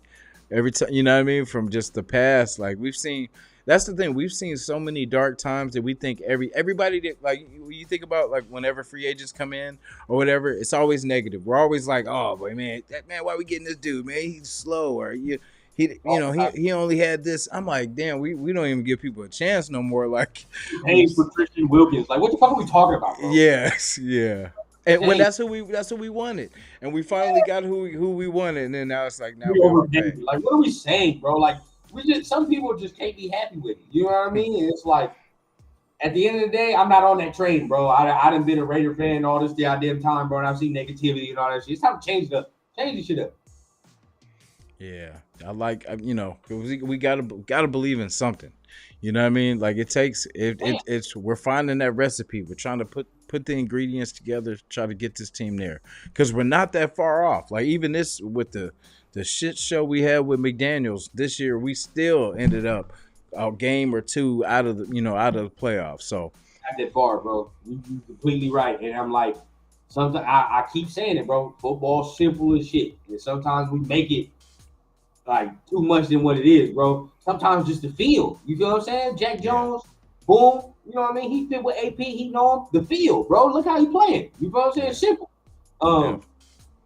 Every time, you know what I mean, from just the past. Like we've seen, that's the thing. We've seen so many dark times that we think everybody that like you think about like whenever free agents come in or whatever, it's always negative. We're always like, oh boy, man, why we getting this dude? Man, he's slow, or he only had this. I'm like, damn, we don't even give people a chance no more. Like, hey, for Christian Wilkins, like, what the fuck are we talking about, bro? Yes, yeah. And when that's who we wanted, and we finally got who we wanted, and then now it's like now we overpaid. Like, what are we saying, bro? Like, some people just can't be happy with it. You know what I mean? And it's like, at the end of the day, I'm not on that train, bro. I done been a Raider fan all this goddamn time, bro, and I've seen negativity and all that shit. It's time to change this shit up. Yeah. I like we gotta believe in something. You know what I mean? Like it takes it's we're finding that recipe. We're trying to put the ingredients together, try to get this team there because we're not that far off. Like even this with the shit show we had with McDaniels this year, we still ended up a game or two out of out of the playoffs. So Not that far, bro. You completely right. And I'm like, sometimes I keep saying it, bro. Football's simple as shit. And sometimes we make it like too much than what it is, bro. Sometimes just the field. You feel what I'm saying? Jack yeah, Jones, boom. You know what I mean? He fit with AP. He know him. The field, bro. Look how he playing. You feel what I'm saying? yeah, Simple. yeah,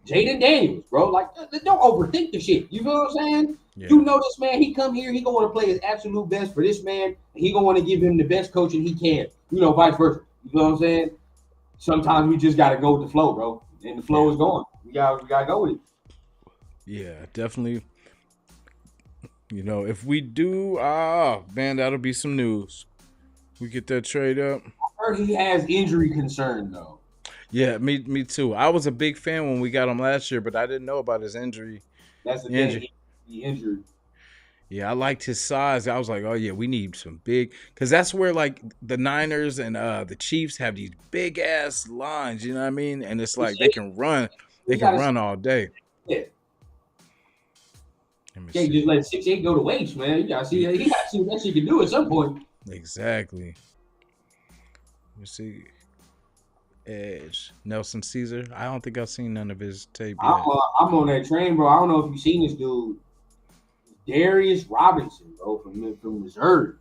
Jaden Daniels, bro. Like, don't overthink the shit. You feel what I'm saying? yeah. You know this man. He come here. He gonna want to play his absolute best for this man. He gonna want to give him the best coaching he can. You know, vice versa. You feel what I'm saying? Sometimes we just gotta go with the flow, bro. And the flow Yeah. is going. We gotta go with it. Yeah, definitely. If we do, man, that'll be some news. We get that trade up. I heard he has injury concern though. Yeah, me too. I was a big fan when we got him last year, but I didn't know about his injury. That's the thing. Injury. He injured. Yeah, I liked his size. I was like, oh yeah, we need some big, because that's where like the Niners and the Chiefs have these big ass lines. You know what I mean? And it's like they can run, We gotta see all day. it. Let me Can't see. just let 6'8" go to waste, man. You gotta see that. He gotta see what that shit can do at some point. Exactly. Let me see. Edge Nelson Caesar. I don't think I've seen none of his tape I'm, yet. I'm on that train, bro. I don't know if you've seen this dude, Darius Robinson, bro, from Missouri.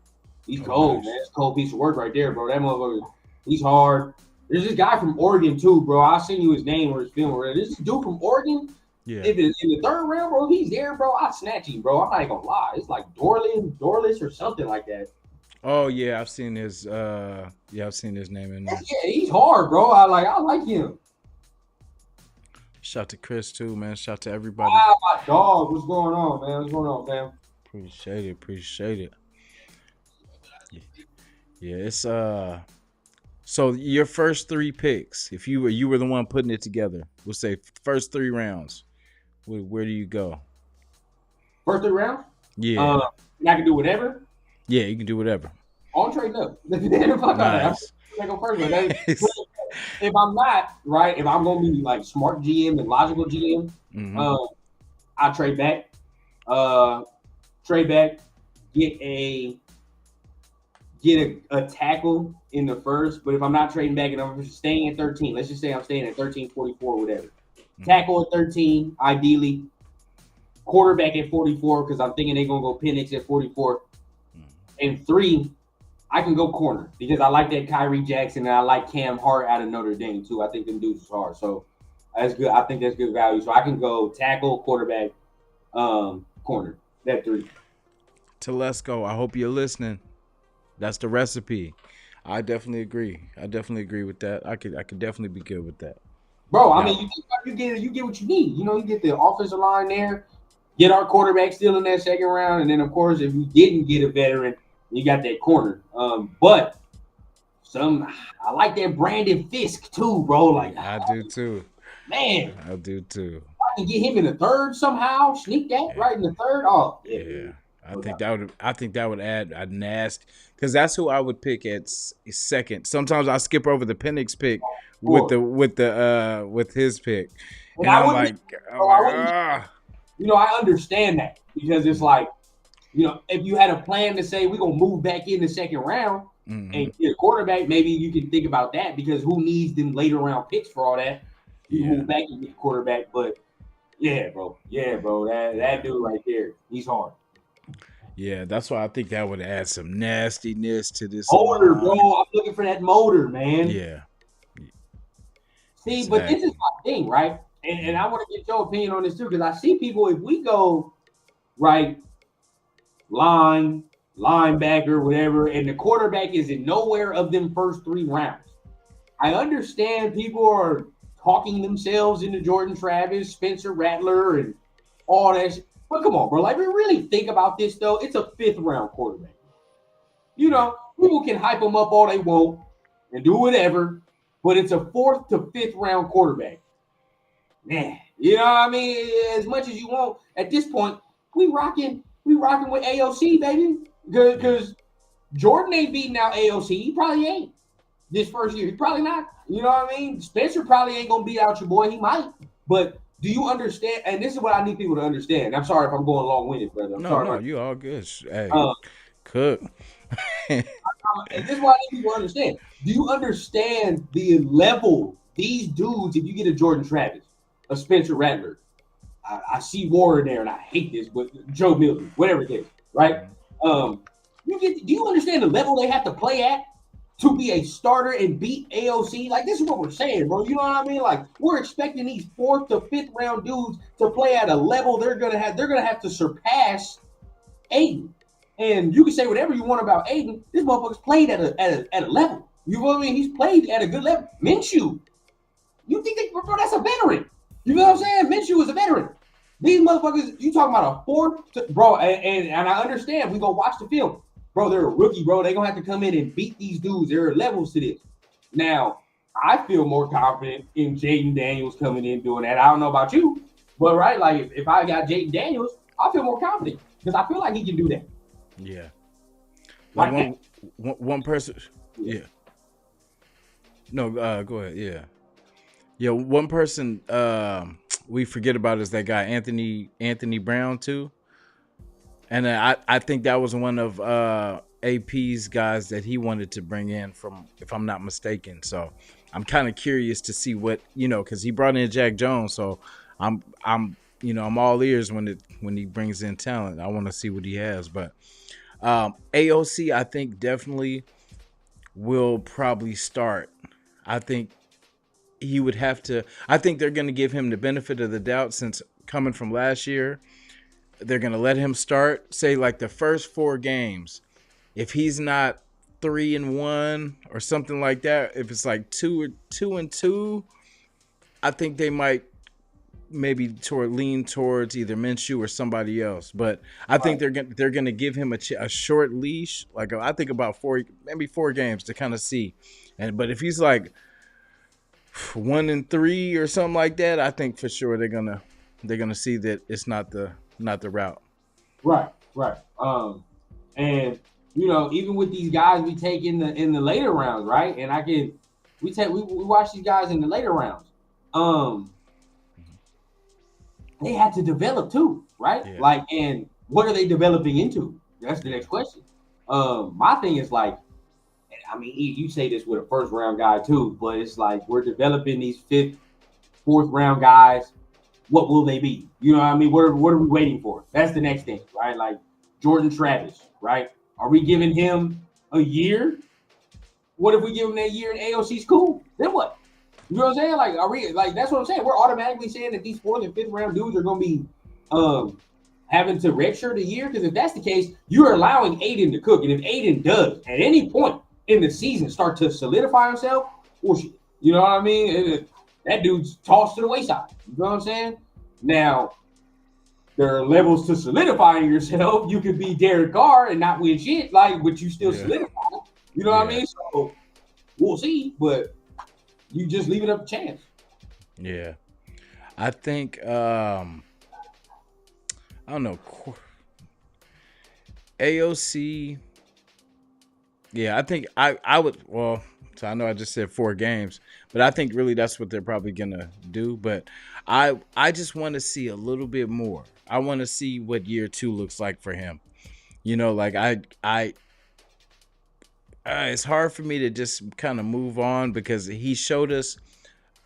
He's Oh, cold, nice. man. It's a cold piece of work right there, bro. That motherfucker, he's hard. There's this guy from Oregon too, bro. I'll send you his name or his film. This dude from Oregon. Yeah. In the third round, bro, if he's there, bro, I snatch him, bro. I'm not even gonna lie. It's like Dorless or something like that. Oh yeah, I've seen his. I've seen his name in there. Yeah, he's hard, bro. I like him. Shout to Chris too, man. Shout to everybody. Ah, my dog. What's going on, man? What's going on, fam? Appreciate it. Yeah, it's So your first three picks, if you were the one putting it together, we'll say first three rounds. Where do you go? First three rounds. Yeah, And I can do whatever. yeah, you can do whatever. I'll trade up. The fuck out of that. Nice. I'm gonna go first, if I'm not right, if I'm gonna be like smart GM and logical GM, Mhm. I trade back. Trade back. Get a tackle in the first. But if I'm not trading back and I'm just staying at 13, let's just say I'm staying at 13, 44, whatever. Tackle at 13, ideally. Quarterback at 44 because I'm thinking they're gonna go Penix at 44. And 3, I can go corner because I like that Kyrie Jackson and I like Cam Hart out of Notre Dame too. I think them dudes is hard, so that's good. I think that's good value. So I can go tackle, quarterback, corner. That 3. Telesco, I hope you're listening. That's the recipe. I definitely agree with that. I could definitely be good with that. Bro, I Now, mean, you get what you need. You get the offensive line there. Get our quarterback still in that second round, and then of course, if we didn't get a veteran, you got that corner. But I like that Brandon Fisk too, bro. Like I do too. man, I do too. I can get him in the third somehow. Sneak that Yeah. right in the third. Oh yeah, Yeah. no doubt. I think that would add a nasty because that's who I would pick at second. Sometimes I skip over the Penix pick with Sure. with his pick, And and I I'm wouldn't, like, bro, I wouldn't. I understand that because it's like, if you had a plan to say we're gonna move back in the second round and get a quarterback, maybe you can think about that because who needs them later round picks for all that? You can move back and get a quarterback, but yeah, bro, that dude right there, he's hard. Yeah, that's why I think that would add some nastiness to this Motor, bro, line. I'm looking for that motor, man. Yeah, See, but this is exactly. my thing, right? And I want to get your opinion on this too because I see people if we go right linebacker, whatever, and the quarterback is in nowhere of them first 3 rounds. I understand people are talking themselves into Jordan Travis, Spencer Rattler, and all that shit. But come on, bro. Like, we really think about this, though. It's a 5th round quarterback. Yeah, People can hype him up all they want and do whatever, but it's a 4th to 5th round quarterback. Man, you know what I mean? As much as you want, at this point, we rocking with AOC, baby. Because Jordan ain't beating out AOC. He probably ain't this first year. He probably not. You know what I mean? Spencer probably ain't gonna beat out your boy. He might. But do you understand? And this is what I need people to understand. I'm sorry if I'm going long winded, brother. I'm No, sorry. no, you all good. Hey, Uh, cook. and this is what I need people to understand. Do you understand the level these dudes? If you get a Jordan Travis, a Spencer Rattler, I see Warren there, and I hate this, but Joe Milton, whatever it is, right? Um, do you understand the level they have to play at to be a starter and beat AOC? Like, this is what we're saying, bro. You know what I mean? Like, we're expecting these 4th to 5th round dudes to play at a level they're gonna have to surpass Aiden. And you can say whatever you want about Aiden. This motherfucker's played at a level. You know what I mean? He's played at a good level. Minshew, you think bro, that's a veteran. You know what I'm saying? Minshew is a veteran. These motherfuckers, you talking about a 4th, bro, and I understand. We go watch the film. Bro, they're a rookie, bro. They're going to have to come in and beat these dudes. There are levels to this. Now, I feel more confident in Jaden Daniels coming in doing that. I don't know about you, but right, like if I got Jaden Daniels, I feel more confident because I feel like he can do that. Yeah. Like one person. Yeah. No, go ahead. Yeah. Yeah, one person we forget about is that guy Anthony Brown too. And I think that was one of AP's guys that he wanted to bring in from, if I'm not mistaken. So I'm kind of curious to see what, because he brought in Jack Jones. So I'm all ears when he brings in talent. I want to see what he has. But AOC, I think definitely will probably start. I think he would have to. I think they're going to give him the benefit of the doubt since coming from last year. They're going to let him start, say like the first 4 games. If he's not 3-1 or something like that, if it's like 2-2, I think they might maybe lean towards either Minshew or somebody else. But I think they're going to give him a short leash, like I think about 4 games to kind of see. But if he's like 1-3 or something like that, I think for sure they're gonna see that it's not the route. Right. And even with these guys we take in the later rounds, right? And we watch these guys in the later rounds. They have to develop too, right? Yeah. Like, and what are they developing into? That's the next question. My thing is like, I mean, you say this with a 1st round guy too, but it's like we're developing these 5th, 4th round guys. What will they be? You know what I mean? What are we waiting for? That's the next thing, right? Like Jordan Travis, right? Are we giving him a year? What if we give him that year and AOC's cool? Then what? You know what I'm saying? Like, are we like that's what I'm saying? We're automatically saying that these 4th and 5th round dudes are going to be having to redshirt a year, because if that's the case, you're allowing Aiden to cook, and if Aiden does at any point in the season start to solidify himself, bullshit. You know what I mean? That dude's tossed to the wayside. You know what I'm saying? Now, there are levels to solidifying yourself. You could be Derek Carr and not win shit, like, but you still solidify. You know what I mean? So we'll see, but you just leave it up to chance. Yeah. I think I don't know. AOC. Yeah, I think I would. Well, so I know I just said 4 games, but I think really that's what they're probably gonna do. But I just want to see a little bit more. I want to see what year 2 looks like for him. Like it's hard for me to just kind of move on because he showed us.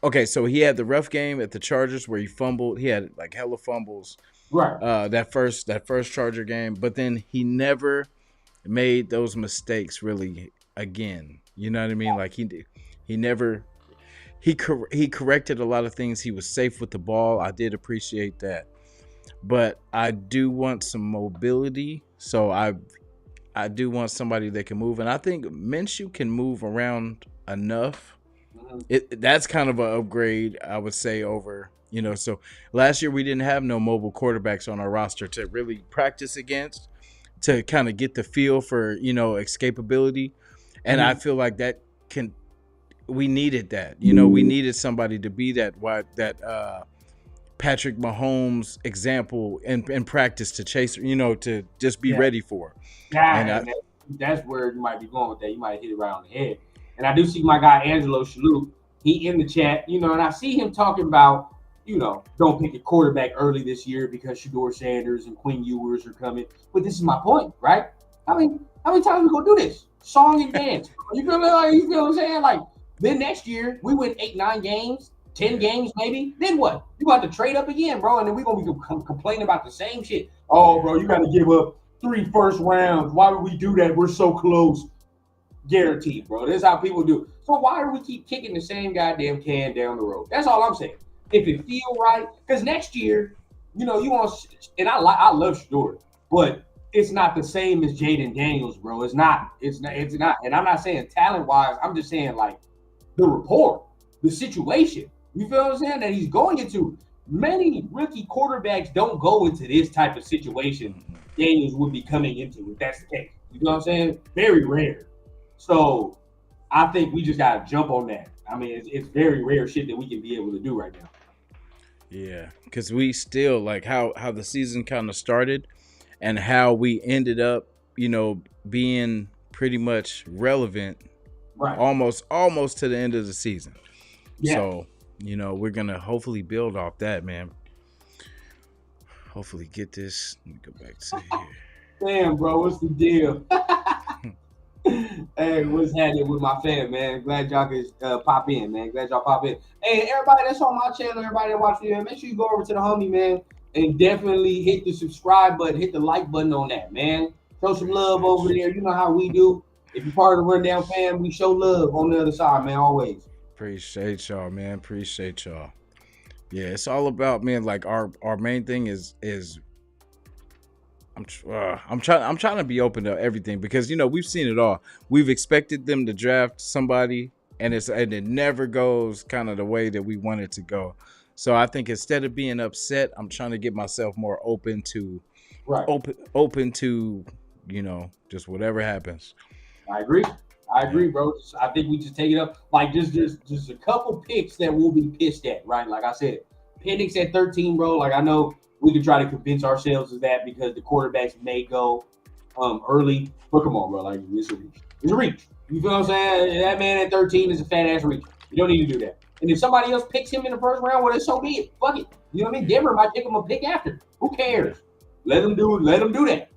Okay, so he had the rough game at the Chargers where he fumbled. He had like hella fumbles. Right. That first Charger game, but then he never made those mistakes really again. You know what I mean? Like he never he corrected a lot of things. He was safe with the ball. I did appreciate that. But I do want some mobility. So I do want somebody that can move, and I think Minshew can move around enough. That's kind of an upgrade, I would say, over, so last year we didn't have no mobile quarterbacks on our roster to really practice against, to kind of get the feel for, escapability. And I feel like we needed that, we needed somebody to be that Patrick Mahomes example in practice to chase, to just be Yeah, ready for. yeah, And and that's where you might be going with that. You might hit it right on the head. And I do see my guy Angelo Shalou. He in the chat, and I see him talking about, don't pick a quarterback early this year because Shador Sanders and Quinn Ewers are coming. But this is my point, right? How many times we gonna do this? Song and dance. You feel me? Like, you feel what I'm saying? Like, then next year we win 8, 9 games, 10 games maybe. Then what? You got to trade up again, bro, and then we're gonna be complaining about the same shit. Oh, bro, you got to give up 3 first rounds. Why would we do that? We're so close. Guaranteed, bro. This is how people do. So why do we keep kicking the same goddamn can down the road? That's all I'm saying. If it feel right, because next year, you want, and I love Shador, but it's not the same as Jaden Daniels, bro. It's not. It's not. It's not. And I'm not saying talent wise. I'm just saying like the rapport, the situation. You feel what I'm saying? That he's going into. Many rookie quarterbacks don't go into this type of situation Daniels would be coming into if that's the case. You know what I'm saying? Very rare. So I think we just gotta jump on that. I mean, it's very rare shit that we can be able to do right now. yeah, because we still like how the season kind of started and how we ended up, being pretty much relevant, Right. almost to the end of the season. Yeah. So, we're gonna hopefully build off that, man. Hopefully get this. Let me go back to here. Damn, bro, what's the deal? Hey, what's happening with my fam, man? Glad y'all could pop in, man. Glad y'all pop in. Hey, everybody that's on my channel, everybody that watch me, make sure you go over to the homie, man, and definitely hit the subscribe button, hit the like button on that, man. Show some love over there. You know how we do. If you're part of the Rundown fam, we show love on the other side, man, always. Appreciate y'all, man. Appreciate y'all. Yeah, it's all about, man. Like our main thing is I'm trying to be open to everything because we've seen it all. We've expected them to draft somebody and it never goes kind of the way that we want it to go. So I think instead of being upset, I'm trying to get myself more open to open to just whatever happens. I agree, bro. I think we just take it up like just a couple picks that we'll be pissed at, right? Like I said, Penix at 13, bro. Like I know we could try to convince ourselves of that because the quarterbacks may go early. But come on, bro. Like it's a reach. It's a reach. You feel what I'm saying? That man at 13 is a fat ass reach. You don't need to do that. And if somebody else picks him in the first round, well, then so be it. Fuck it. You know what I mean? Denver might pick him a pick after. Who cares? Let them do that.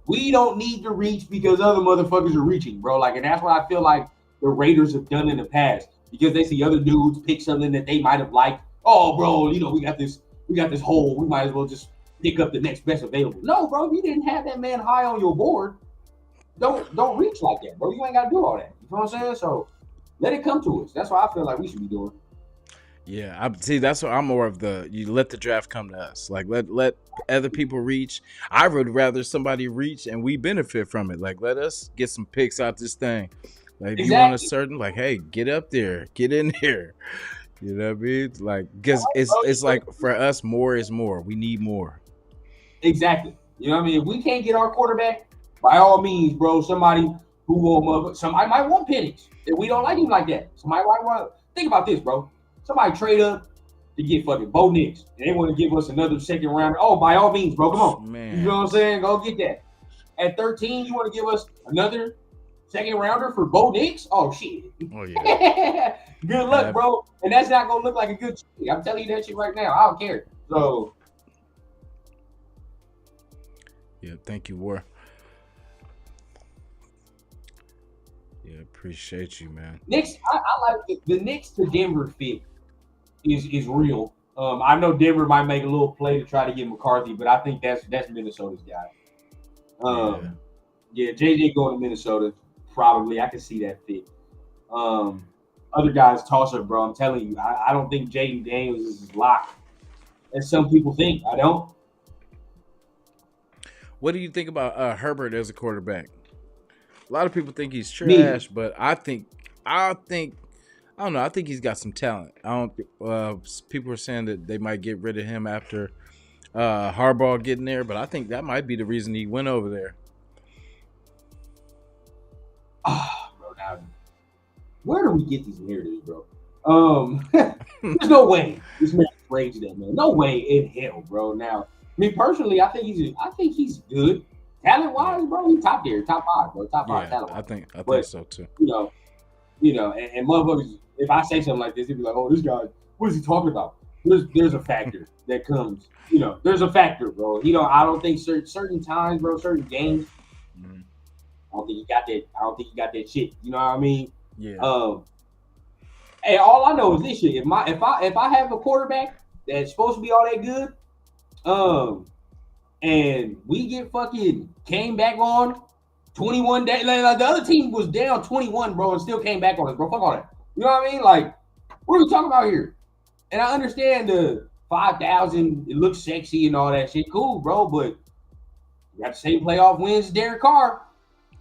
We don't need to reach because other motherfuckers are reaching, bro. Like, and that's what I feel like the Raiders have done in the past because they see other dudes pick something that they might have liked. Oh, bro, we got this hole. We might as well just pick up the next best available. No, bro, you didn't have that man high on your board. Don't reach like that, bro. You ain't got to do all that. You know what I'm saying? So let it come to us. That's what I feel like we should be doing. Yeah, I see. That's what I'm more of you let the draft come to us. Like let other people reach. I would rather somebody reach and we benefit from it. Like let us get some picks out this thing. Like if you want a certain, like, hey, get up there, get in there. You know what I mean? Like because it's like for us, more is more. We need more. Exactly. You know what I mean? If we can't get our quarterback, by all means, bro. Somebody might want Penix. If we don't like him like that, somebody might want. Think about this, bro. Somebody trade up to get fucking Bo Nix. And they want to give us another second round. Oh, by all means, bro. Come on. Man. You know what I'm saying? Go get that. At 13, you want to give us another second rounder for Bo Nix? Oh, shit. Oh, yeah. Good luck, bro. And that's not going to look like a good trade. I'm telling you that shit right now. I don't care. So. Yeah, thank you, War. Yeah, appreciate you, man. Knicks, I like the Knicks to Denver fit is real. I know Denver might make a little play to try to get McCarthy, but I think that's Minnesota's guy. Yeah, JJ going to Minnesota, probably. I can see that fit. Other guys toss up, bro. I'm telling you, I don't think Jaden Daniels is locked, as some people think. I don't. What do you think about Herbert as a quarterback? A lot of people think he's trash, but I don't know. I think he's got some talent. People are saying that they might get rid of him after Harbaugh getting there, but I think that might be the reason he went over there. Bro, now, where do we get these narratives, bro? There's no way this man crazy that man. No way in hell, bro. Now, me personally, I think he's good. Talent Yeah, wise, bro, he's top there, top five, bro, top five yeah, talent wise. I think But so too. you know, and motherfuckers, if I say something like this, he'd be like, "Oh, this guy, what is he talking about?" There's a factor that comes. There's a factor, bro. I don't think certain times, bro, certain games, Mhm. I don't think he got that. I don't think he got that shit. You know what I mean? Yeah, Um, hey, all I know is this shit. If I have a quarterback that's supposed to be all that good, um, and we get fucking came back on 21 days. Like the other team was down 21, bro, and still came back on us, bro. Fuck all that. You know what I mean? Like, what are we talking about here? And I understand the 5,000, it looks sexy and all that shit. Cool, bro, but you got the same playoff wins as Derek Carr.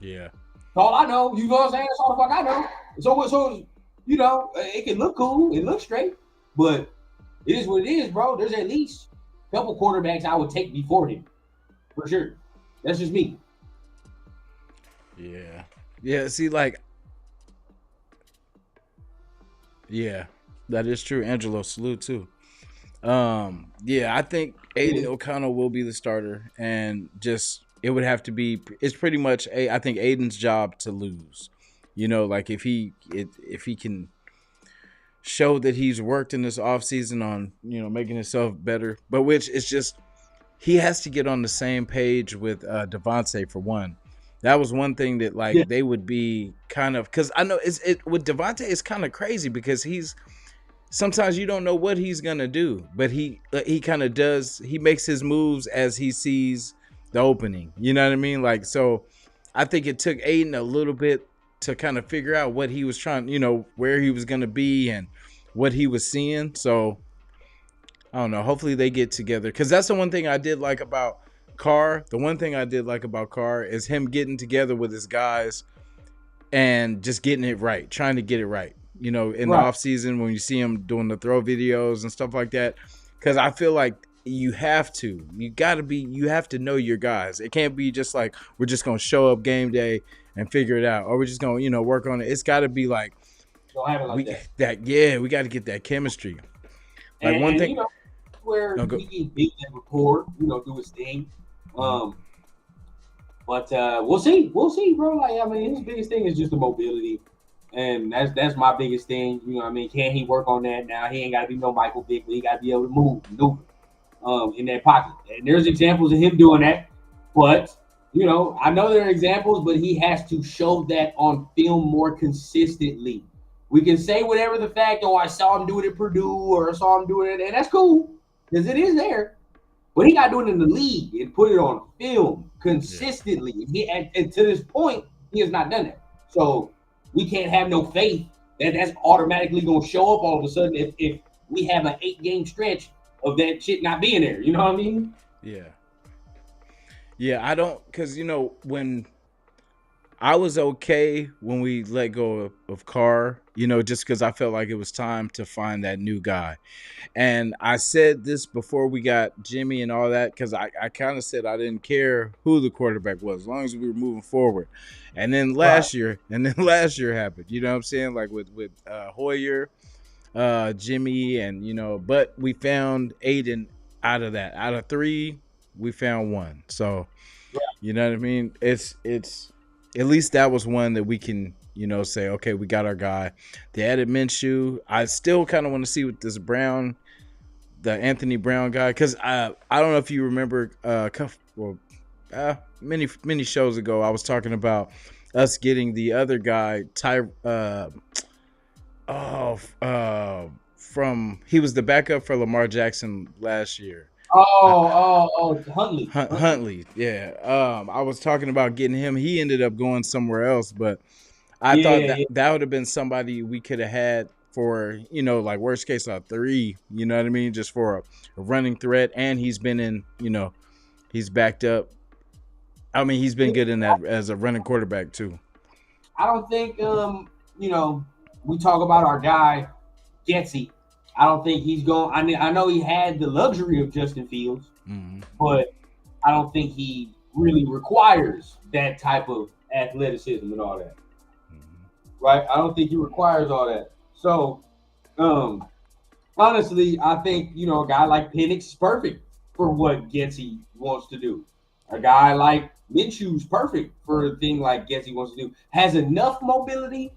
yeah, That's all I know. You know what I'm saying? That's all the fuck I know. So it can look cool, it looks straight, but it is what it is, bro. There's at least a couple quarterbacks I would take before him, for sure. That's just me. yeah, yeah. See, like, yeah, that is true. Angelo, salute too. Yeah, I think Aiden Yeah. O'Connell will be the starter, and just it would have to be. It's pretty much I think Aiden's job to lose. Like if he can show that he's worked in this offseason on making himself better, but which is just he has to get on the same page with Devontae for one. That was one thing that Yeah. like they would be kind of because I know it with Devontae it's kind of crazy because he's sometimes you don't know what he's gonna do, but he kind of does. He makes his moves as he sees the opening. You know what I mean? Like so, I think it took Aiden a little bit to kind of figure out what he was trying, where he was gonna be and what he was seeing. So I don't know. Hopefully they get together because that's the one thing I did like about Carr. The one thing I did like about Carr is him getting together with his guys and just getting it right, trying to get it right. In the Right. off season when you see him doing the throw videos and stuff like that, because I feel like you have to know your guys. It can't be just like we're just gonna show up game day and figure it out, or we're just gonna work on it. It's got to be like Don't have it like we that. we got to get that chemistry. Like one And thing. where No, go. he can build that rapport, do his thing. Mhm. Um, but we'll see. We'll see, bro. Like, I mean, his biggest thing is just the mobility. And that's my biggest thing. You know what I mean? Can he work on that now? He ain't gotta be no Michael Vick, but he gotta be able to move, maneuver in that pocket. And there's examples of him doing that. But I know there are examples, but he has to show that on film more consistently. We can say whatever the fact, oh, I saw him do it at Purdue or I saw him do it, and that's cool because it is there. But he got to do it in the league and put it on film Yeah. consistently. And to this point, he has not done that. So we can't have no faith that that's automatically going to show up all of a sudden if we have an 8-game stretch of that shit not being there. You know what I mean? Yeah. Yeah, I don't because when I was okay when we let go of Carr, just because I felt like it was time to find that new guy. And I said this before we got Jimmy and all that because I kind of said I didn't care who the quarterback was as long as we were moving forward. Right. And then last year happened. You know what I'm saying? Like with Hoyer, Jimmy, and but we found Aiden out of that. Out of three, we found one. So you know what I mean? It's at least that was one that we can say okay, we got our guy. They added Minshew. I still kind of want to see what this Brown, the Anthony Brown guy, because I don't know if you remember many shows ago I was talking about us getting the other guy oh from he was the backup for Lamar Jackson last year. Uh, Huntley. Huntley. Huntley, yeah. I was talking about getting him. He ended up going somewhere else, but I thought Yeah, that yeah. that would have been somebody we could have had for like worst case three. You know what I mean? Just for a running threat, and he's been in. He's backed up. I mean, he's been good in that as a running quarterback too. I don't think we talk about our guy Jetsy. I don't think he's going. I mean, I know he had the luxury of Justin Fields, Mm-hmm. but I don't think he really requires that type of athleticism and all that. Mm-hmm. Right? I don't think he requires all that. So, um, Honestly, I think a guy like Penix is perfect for what Getsy wants to do. A guy like Minshew's perfect for a thing like Getsy wants to do. Has enough mobility,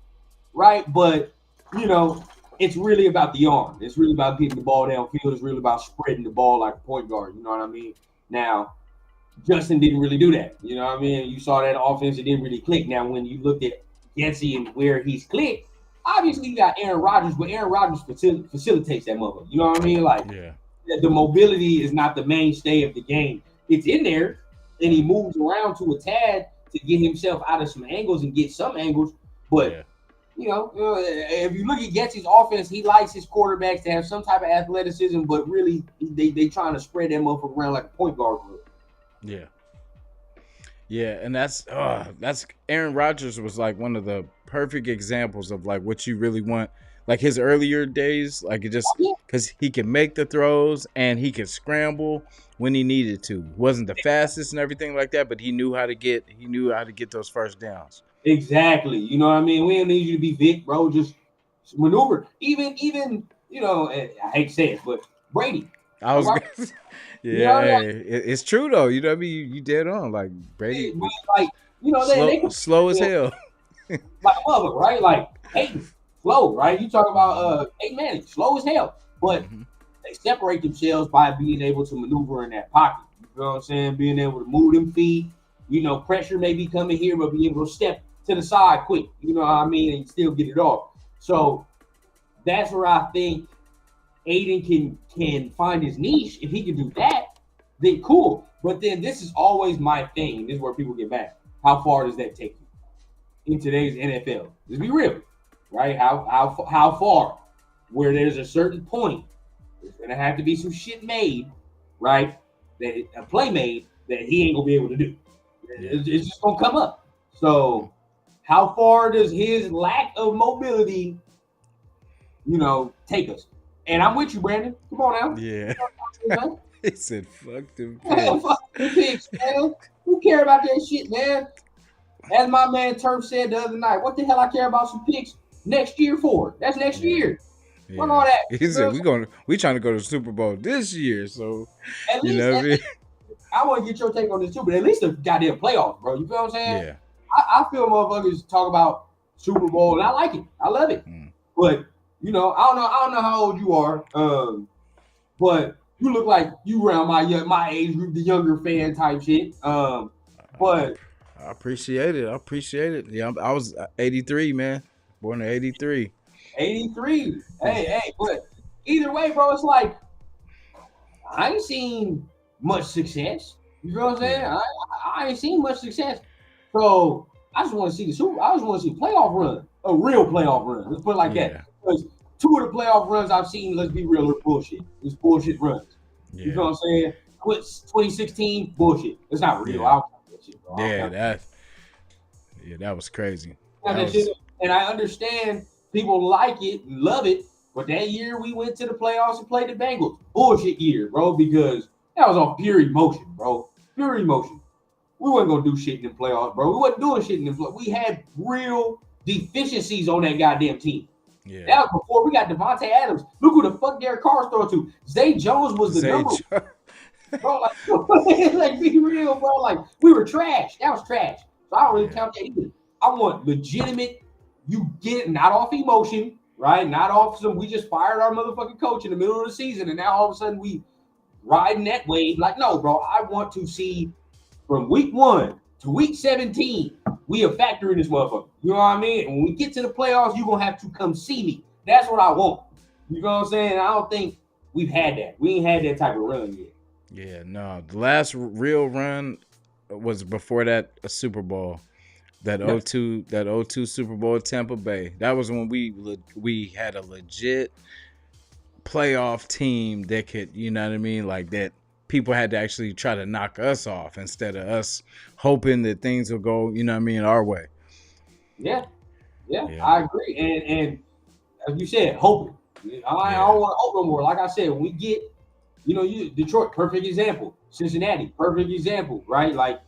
right? But you know, it's really about the arm. It's really about getting the ball downfield. It's really about spreading the ball like a point guard. You know what I mean? Now, Justin didn't really do that. You know what I mean? You saw that offense; it didn't really click. Now, when you looked at Getsy and where he's clicked, obviously you got Aaron Rodgers, but Aaron Rodgers facilitates that motherfucker. You know what I mean? Like Yeah, the mobility is not the mainstay of the game. It's in there, and he moves around to a tad to get himself out of some angles and get some angles. But yeah, if you look at Getsy's offense, he likes his quarterbacks to have some type of athleticism, but really they trying to spread that motherfucker around like a point guard would. yeah. Yeah, and that's Aaron Rodgers was like one of the perfect examples of like what you really want. Like his earlier days, like it just Yeah, because he can make the throws and he could scramble when he needed to. Wasn't the fastest and everything like that, but he knew how to get those first downs. exactly. You know what I mean? We don't need you to be Vic, bro. Just maneuver. Even I hate to say it, but Brady. I All was, right. You know yeah, what I mean? hey, it's true though. You know what I mean? You dead on. Like Brady, Like, they can slow as hell. like mother, right? Like Peyton, slow, right? You talk about Hmm. Peyton Manning, slow as hell, but Hmm. they separate themselves by being able to maneuver in that pocket. You know what I'm saying? Being able to move them feet. Pressure may be coming here, but be able to step to the side quick. You know what I mean? And still get it off. So that's where I think Aiden can find his niche. If he can do that, then cool. But then this is always my thing. This is where people get mad. How far does that take you in today's NFL? Let's be real, right? How far? Where there's a certain point, there's gonna have to be some shit made, right? That a play made that he ain't gonna be able to do. Yeah. It's just gonna come up. So, how far does his lack of mobility, take us? And I'm with you, Brandon. Come on Yeah. now. He said, "Fuck them Fuck pigs." the pigs, man. Who care about that shit, man? As my man Turf said the other night, what the hell I care about some picks next year for? That's next Yeah. year. Fuck Yeah. all that. He You know said, what we trying to go to the Super Bowl this year, so I'm saying? At you least, know what I mean? I want to get your take on this too, but at least the goddamn playoffs, bro. You feel what I'm saying? Yeah. I feel motherfuckers talk about Super Bowl, and I like it. I love it. Mm. But I don't know how old you are, but you look like you around my age group, the younger fan type shit. I, But I appreciate it. I appreciate it. Yeah, I was 83, man. Born in 83. 83, hey, but either way, bro, it's like I ain't seen much success. You know what I'm saying? Yeah. I ain't seen much success. So I just want to see the Super. I just want to see a playoff run, a real playoff run. Let's put it like that. Yeah. Because two of the playoff runs I've seen, let's be real, are bullshit. It's bullshit runs. You know Yeah. what I'm saying? Quit 2016 bullshit. It's not real. Yeah. I don't count that shit, bro. I don't Yeah, count that was crazy. That that shit. was And I understand people like it and love it, but that year we went to the playoffs and played the Bengals. Bullshit year, bro, because that was off pure emotion, bro. Pure emotion. We wasn't gonna do shit in the playoffs, bro. We wasn't doing shit in the playoffs. We had real deficiencies on that goddamn team. yeah. That was before we got Devontae Adams. Look who the fuck Derek Carr's throwing to. Zay Jones was the Zay number, Jo- bro. Like be real, bro. Like we were trash. That was trash. So I don't really Yeah. count that either. I want legitimate. You get it not off emotion, right? Not off some. We just fired our motherfucking coach in the middle of the season, and now all of a sudden we riding that wave. Like no, bro. I want to see from week 1 to week 17, we a factor in this motherfucker. You know what I mean? And when we get to the playoffs, you're gonna have to come see me. That's what I want. You know what I'm saying? I don't think we've had that. We ain't had that type of run yet. Yeah, no. The last real run was before that a Super Bowl. That Yeah. 02 Super Bowl at Tampa Bay. That was when we had a legit playoff team that could, you know what I mean, like that people had to actually try to knock us off instead of us hoping that things will go, you know what I mean, our way. Yeah, yeah, Yeah. I agree. And as you said, hoping. I Yeah. don't want to hope no more. Like I said, when we get, Detroit, perfect example. Cincinnati, perfect example, right? Like,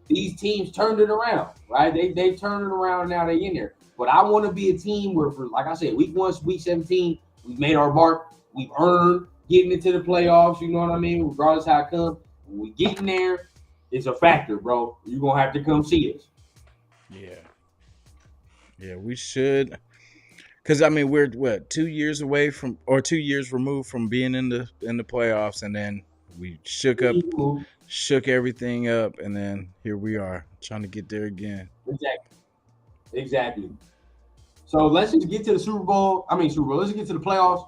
these teams turned it around, right? They turned it around. Now they in there. But I want to be a team where, for like I said, week 1, week 17, We've made our mark. We've earned getting into the playoffs. You know what I mean? Regardless how it comes, when we get in there, it's a factor, bro. You're gonna have to come see us. Yeah. Yeah, we should. Because I mean, we're what 2 years away from, or 2 years removed from being in the playoffs, and then we shook everything up, and then here we are trying to get there again. Exactly. Exactly. So let's just get to the Super Bowl. I mean, Super Bowl. Let's get to the playoffs.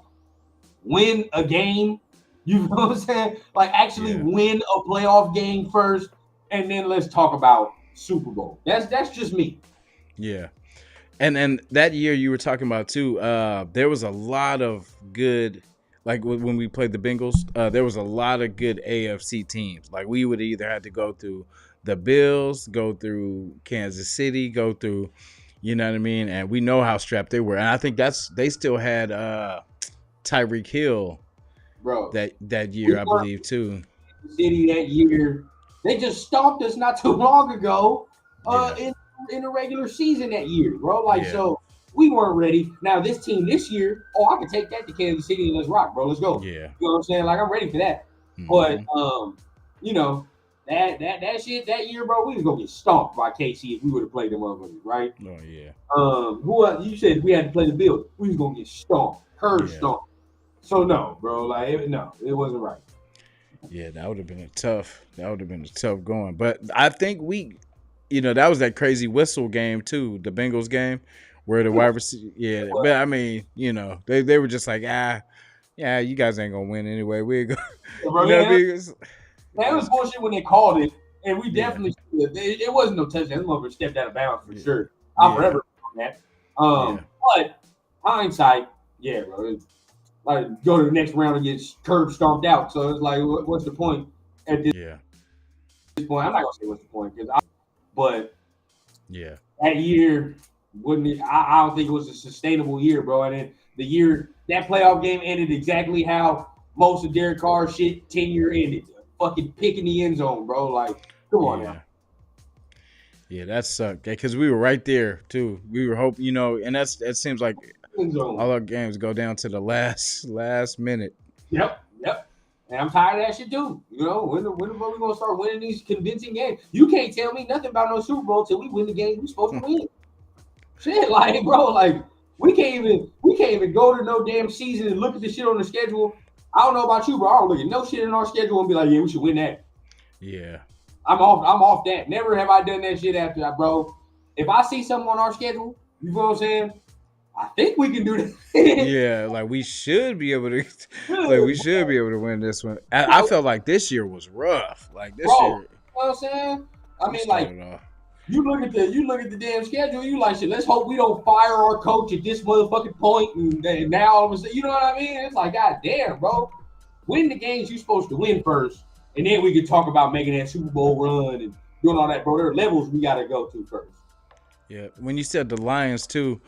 Win a game. You know what I'm saying? Like actually Yeah, win a playoff game first, and then let's talk about Super Bowl. That's just me. yeah. And that year you were talking about too, there was a lot of good, like when we played the Bengals, there was a lot of good AFC teams. Like we would either have to go through the Bills, go through Kansas City, go through, you know what I mean? And we know how strapped they were. And I think they still had Tyreek Hill Bro. that We year, I weren't believe too. in the city that year. They just stomped us not too long ago Yeah, in the regular season that year, bro. Like yeah, so we weren't ready. Now this team this year, I can take that to Kansas City and let's rock, bro. Let's go. yeah. You know what I'm saying? Like I'm ready for that. But Hmm. you know, that shit that year, bro, we was gonna get stomped by KC if we would have played them motherfuckers, right? Oh yeah, You said we had to play the Bills. We was gonna get stomped, curb yeah. stomped. So no, bro, like no, it wasn't right. Yeah, that would have been a tough. That would have been a tough going. But I think we, that was that crazy whistle game too, the Bengals game, where the Yeah, wide receiver. Yeah, but I mean, they were just like, yeah, you guys ain't gonna win anyway. We ain't gonna, bro, what I yeah, mean? that was It's bullshit when they called it, and we yeah, definitely it wasn't no touchdown. This motherfucker stepped out of bounds for yeah, sure. I'll yeah, forever on that. yeah, But hindsight, yeah, bro, it's like go to the next round and get curb stomped out. So it's like, what's the point at this yeah, point? I'm not gonna say what's the point but yeah, that year wouldn't it, I don't think it was a sustainable year, bro. And then the year that playoff game ended exactly how most of Derek Carr's shit tenure ended. Fucking picking the end zone, bro. Like, come on now. yeah. Yeah, that sucked because we were right there too. We were hoping, and that seems like End zone. all our games go down to the last minute. Yep, yep. And I'm tired of that shit too. You know, when the fuck we gonna start winning these convincing games? You can't tell me nothing about no Super Bowl till we win the game we supposed to win. Shit, like, bro, like we can't even go to no damn season and look at the shit on the schedule. I don't know about you, bro. I don't look at no shit in our schedule and be like, yeah, we should win that. Yeah, I'm off that. Never have I done that shit after that, bro. If I see something on our schedule, you know what I'm saying? I think we can do that. yeah, like we should be able to, like we should be able to win this one. I felt like this year was rough. Like Bro, this you year, know what I'm saying? I we mean, like started off. you look at the damn schedule. You like shit. Let's hope we don't fire our coach at this motherfucking point, and now all of a sudden, you know what I mean? It's like, god damn, bro. Win the games you're supposed to win first, and then we can talk about making that Super Bowl run and doing all that, bro. There are levels we got to go to first. Yeah, when you said the Lions too,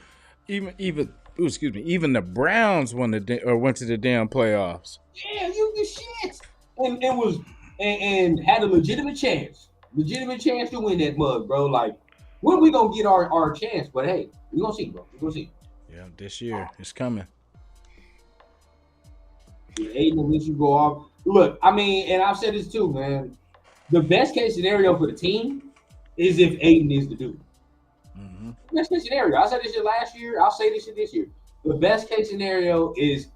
even excuse me, even the Browns went to the damn playoffs. Yeah, you the shit, and it was and had a legitimate chance to win that mug, bro. Like, when we gonna get our chance? But hey, we gonna see, bro. We gonna see. Yeah, this year it's coming. Yeah, Aiden will let you go off. Look, I mean, and I've said this too, man. The best case scenario for the team is if Aiden is the dude. Hmm. Best case scenario. I said this shit last year. I'll say this shit this year. The best case scenario is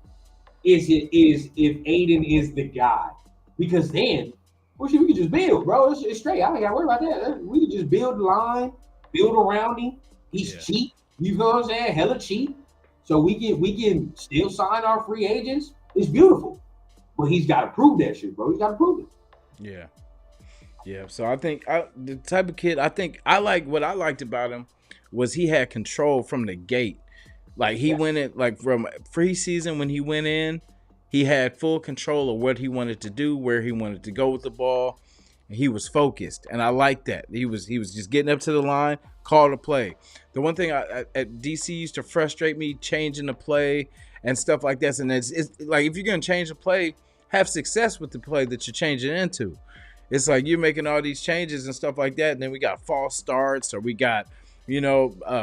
if Aiden is the guy, because then well, shit, we can just build, bro. It's straight. I ain't got to worry about that. We can just build the line, build around him. He's Yeah, cheap. You know what I'm saying? Hella cheap. So we can still sign our free agents. It's beautiful, but he's got to prove that shit, bro. He's got to prove it. yeah, yeah. So I think the type of kid I think I like what I liked about him was he had control from the gate. Like he Yeah, went in like from preseason when he went in, he had full control of what he wanted to do, where he wanted to go with the ball. And he was focused, and I like that. He was just getting up to the line, call the play. The one thing at DC used to frustrate me, changing the play and stuff like that. And it's like if you're gonna change the play, have success with the play that you're changing into. It's like you're making all these changes and stuff like that, and then we got false starts or we got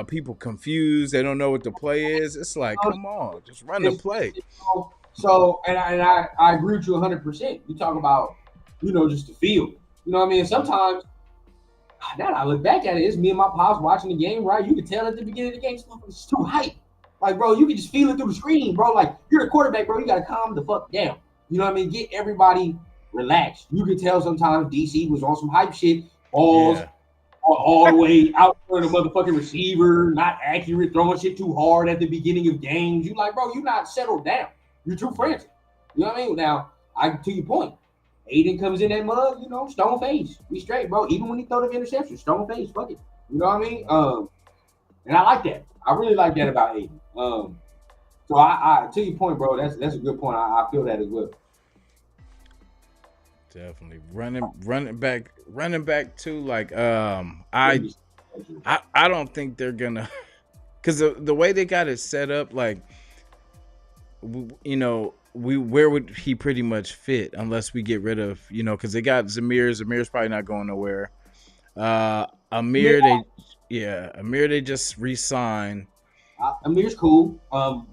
people confused. They don't know what the play is. It's like, come on, just run the It's, play. so I agree with you 100%. You talk about, just the field. You know what I mean? Sometimes, now that I look back at it, it's me and my pops watching the game, right? You can tell at the beginning of the game, it's too hype. Like, bro, you can just feel it through the screen, bro. Like, you're a quarterback, bro. You got to calm the fuck down. You know what I mean? Get everybody relaxed. You can tell sometimes DC was on some hype shit, balls Yeah, all the way out for the motherfucking receiver, not accurate, throwing shit too hard at the beginning of games. You like, bro, you're not settled down. You're too frantic. You know what I mean? Now, to your point, Aiden comes in that mud, stone face. We straight, bro. Even when he throw the interception, stone face, fuck it. You know what I mean? And I like that. I really like that about Aiden. So I to your point, bro, that's a good point. I feel that as well. definitely running back too. Like, I don't think they're gonna, because the way they got it set up, like, where would he pretty much fit unless we get rid of, because they got Zamir. Zamir's probably not going nowhere. Amir, they just re-signed. Amir's cool.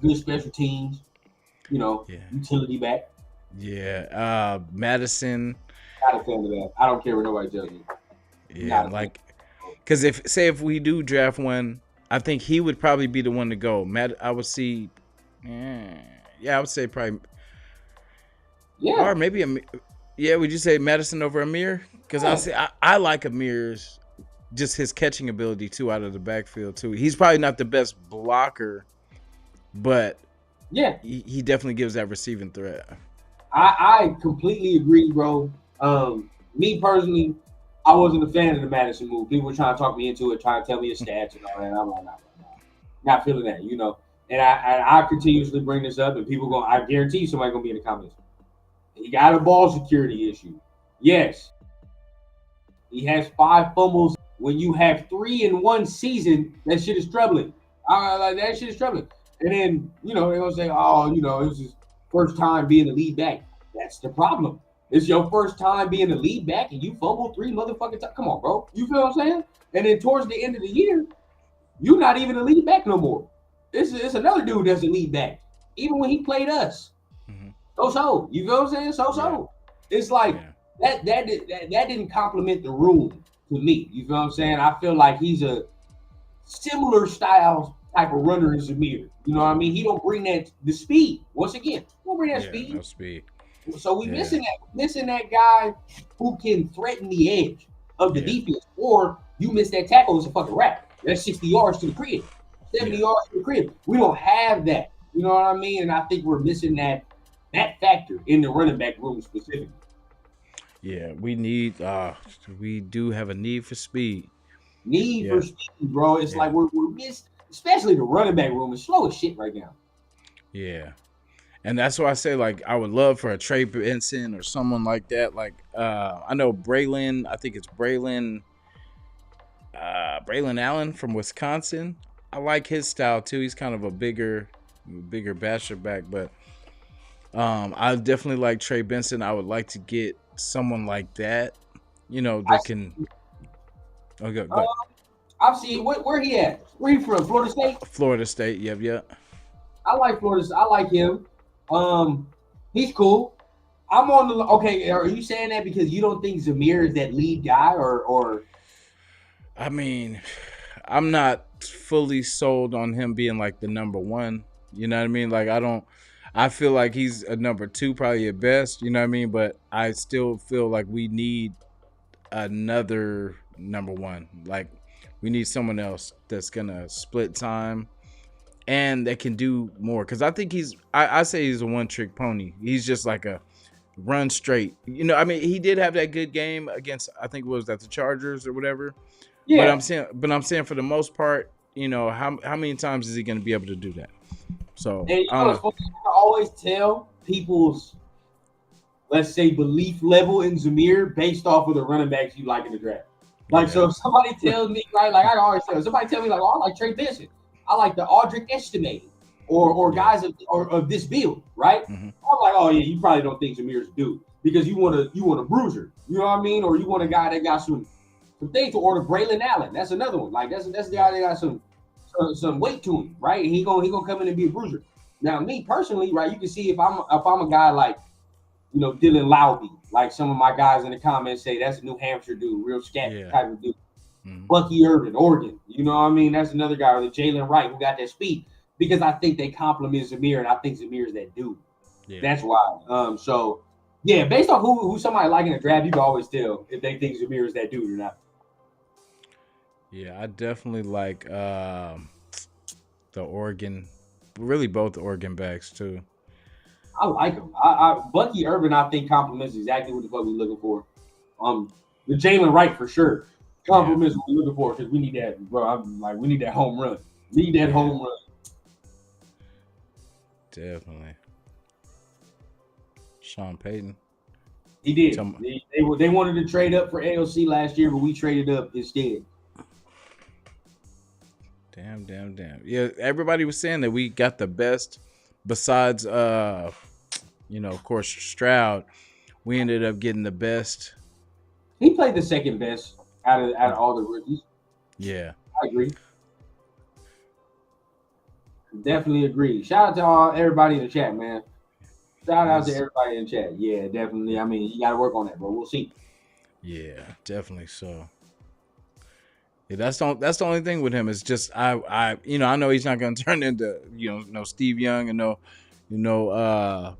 Good special teams. Yeah, Utility back. yeah. Madison. Not a fan of that. I don't care what nobody tells me. Yeah, like, because if we do draft one, I think he would probably be the one to go. I would see. Yeah, I would say probably. Yeah. Or maybe would you say Madison over Amir? Because I like Amir's, just his catching ability too out of the backfield too. He's probably not the best blocker, but yeah, he definitely gives that receiving threat. I completely agree, bro. Me personally, I wasn't a fan of the Madison move. People were trying to talk me into it, trying to tell me his stats and all that. I'm like, not feeling that, And I continuously bring this up, and people I guarantee you somebody gonna be in the comments. He got a ball security issue. Yes. He has 5 fumbles. When you have 3 in one season, that shit is troubling. That shit is troubling. And then, they're going to say, oh, it was his first time being the lead back. That's the problem. It's your first time being the lead back, and you fumbled 3 motherfucking times. Come on, bro. You feel what I'm saying? And then towards the end of the year, you're not even the lead back no more. It's another dude that's the lead back. Even when he played us. Mm-hmm. So. You feel what I'm saying? So. Yeah. It's like that didn't compliment the room to me. You feel what I'm saying? I feel like he's a similar style type of runner as Zamir. You know what I mean? He don't bring the speed. Once again, he don't bring that speed. No speed. So we missing that guy who can threaten the edge of the defense. Or you miss that tackle, it's a fucking wrap. That's 60 yards to the crib. 70 yards to the crib. We don't have that. You know what I mean? And I think we're missing that factor in the running back room specifically. Yeah, we do have a need for speed. For speed, bro. It's like we're missed, especially the running back room is slow as shit right now. Yeah. And that's why I say, like, I would love for a Trey Benson or someone like that. Like, I know Braylon, I think it's Braylon Allen from Wisconsin. I like his style too. He's kind of a bigger basher back, but I definitely like Trey Benson. I would like to get someone like that, that can. Oh, go ahead. I've seen where he at. Where he from? Florida State. Florida State. Yep. I like Florida. I like him. He's cool. I'm on the okay. Are you saying that because you don't think Zamir is that lead guy, or? I mean, I'm not fully sold on him being like the number one. You know what I mean? Like, I feel like he's a number 2, probably at best. You know what I mean? But I still feel like we need another number 1. Like, we need someone else that's gonna split time and that can do more. Because I think I say he's a one-trick pony. He's just like a run straight. I mean, he did have that good game against, I think, was that the Chargers or whatever. Yeah. But I'm saying for the most part, how many times is he going to be able to do that? So and I always tell people's, let's say, belief level in Zamir based off of the running backs you like in the draft. Like, so if somebody tells me, right, like I always tell, somebody tell me like, oh, I like Trey Benson, I like the Audric estimated, or guys of this build, right? Mm-hmm. I'm like, oh yeah, you probably don't think Zamir's a dude because you want a bruiser, you know what I mean, or you want a guy that got some some things to order. Braylon Allen, that's another one. Like that's the guy that got some weight to him, right? And he gonna come in and be a bruiser. Now, me personally, right? You can see if I'm a guy like Dylan Lowby, like some of my guys in the comments say that's a New Hampshire dude, real scat Yeah. type of dude. Mm-hmm. Bucky Irvin, Oregon, you know what I mean? That's another guy, or the Jalen Wright who got that speed because I think they complement Zamir, and I think Zamir is that dude. Yeah. That's why. So yeah, based off who somebody like in the draft, you can always tell if they think Zamir is that dude or not. Yeah, I definitely like the Oregon, really both Oregon backs too. I like him. Bucky Irvin, I think compliments exactly what the fuck we're looking for. The Jalen Wright for sure compliments what we're looking for because we need that, bro. I'm like, we need that home run. Need that home run. Definitely. Sean Payton. He did. They wanted to trade up for AOC last year, but we traded up instead. Damn. Yeah, everybody was saying that we got the best besides of course Stroud. We ended up getting the best. He played the second best out of all the rookies. Yeah. I agree. Definitely agree. Shout out to everybody in the chat, man. Shout out to everybody in the chat. Yeah, definitely. I mean, you got to work on that, bro. We'll see. Yeah, definitely so. Yeah, that's the only thing with him. Is just I know he's not going to turn into no Steve Young and no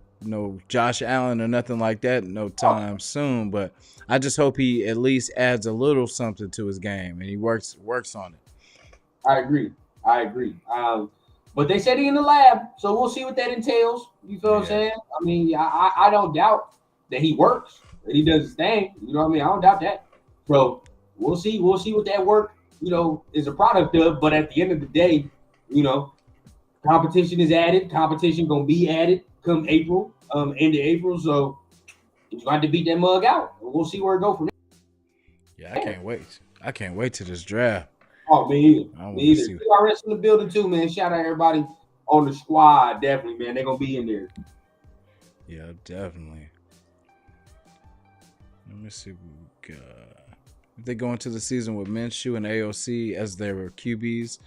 Josh Allen or nothing like that no time soon. But I just hope he at least adds a little something to his game and he works on it. I agree. But they said he in the lab, so we'll see what that entails. You feel what I'm saying? I mean, I don't doubt that he works, that he does his thing. You know what I mean? I don't doubt that. So we'll see what that work, is a product of. But at the end of the day, competition is added. Competition gonna be added come April, end of April. So you have to beat that mug out. We'll see where it go from there. Yeah, I can't wait. I can't wait to this draft. Oh, me either. CRS in the building too, man. Shout out everybody on the squad. Definitely, man. They're gonna be in there. Yeah, definitely. Let me see what we got. If they go into the season with Minshew and AOC as their QBs,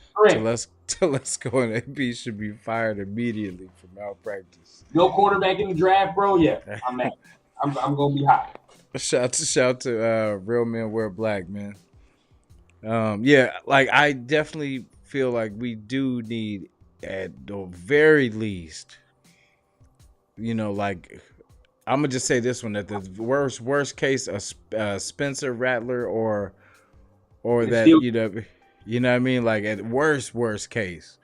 Telesco and AB should be fired immediately for malpractice. No quarterback in the draft, bro. Yeah, I'm mad. I'm gonna be hot. Shout to Real Men Wear Black, man. Like I definitely feel like we do need at the very least, like I'm gonna just say this one at the worst case a Spencer Rattler or that you know what I mean, like at worst case,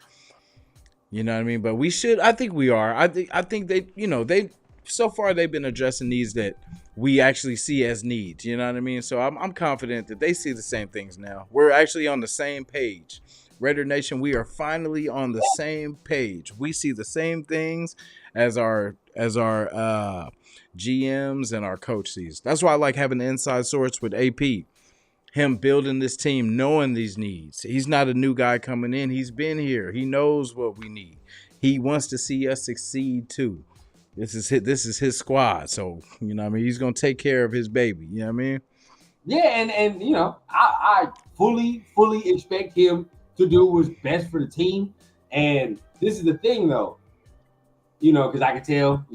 you know what I mean. But I think we are. I think they so far they've been addressing needs that we actually see as needs, you know what I mean? So I'm confident that they see the same things now. We're actually on the same page. Raider Nation, we are finally on the same page. We see the same things as our GMs and our coach sees. That's why I like having the inside source with AP. Him building this team, knowing these needs. He's not a new guy coming in. He's been here. He knows what we need. He wants to see us succeed too. This is his squad, so what I mean, he's gonna take care of his baby. You know what I mean? Yeah, and I fully expect him to do what's best for the team. And this is the thing, though, because I can tell,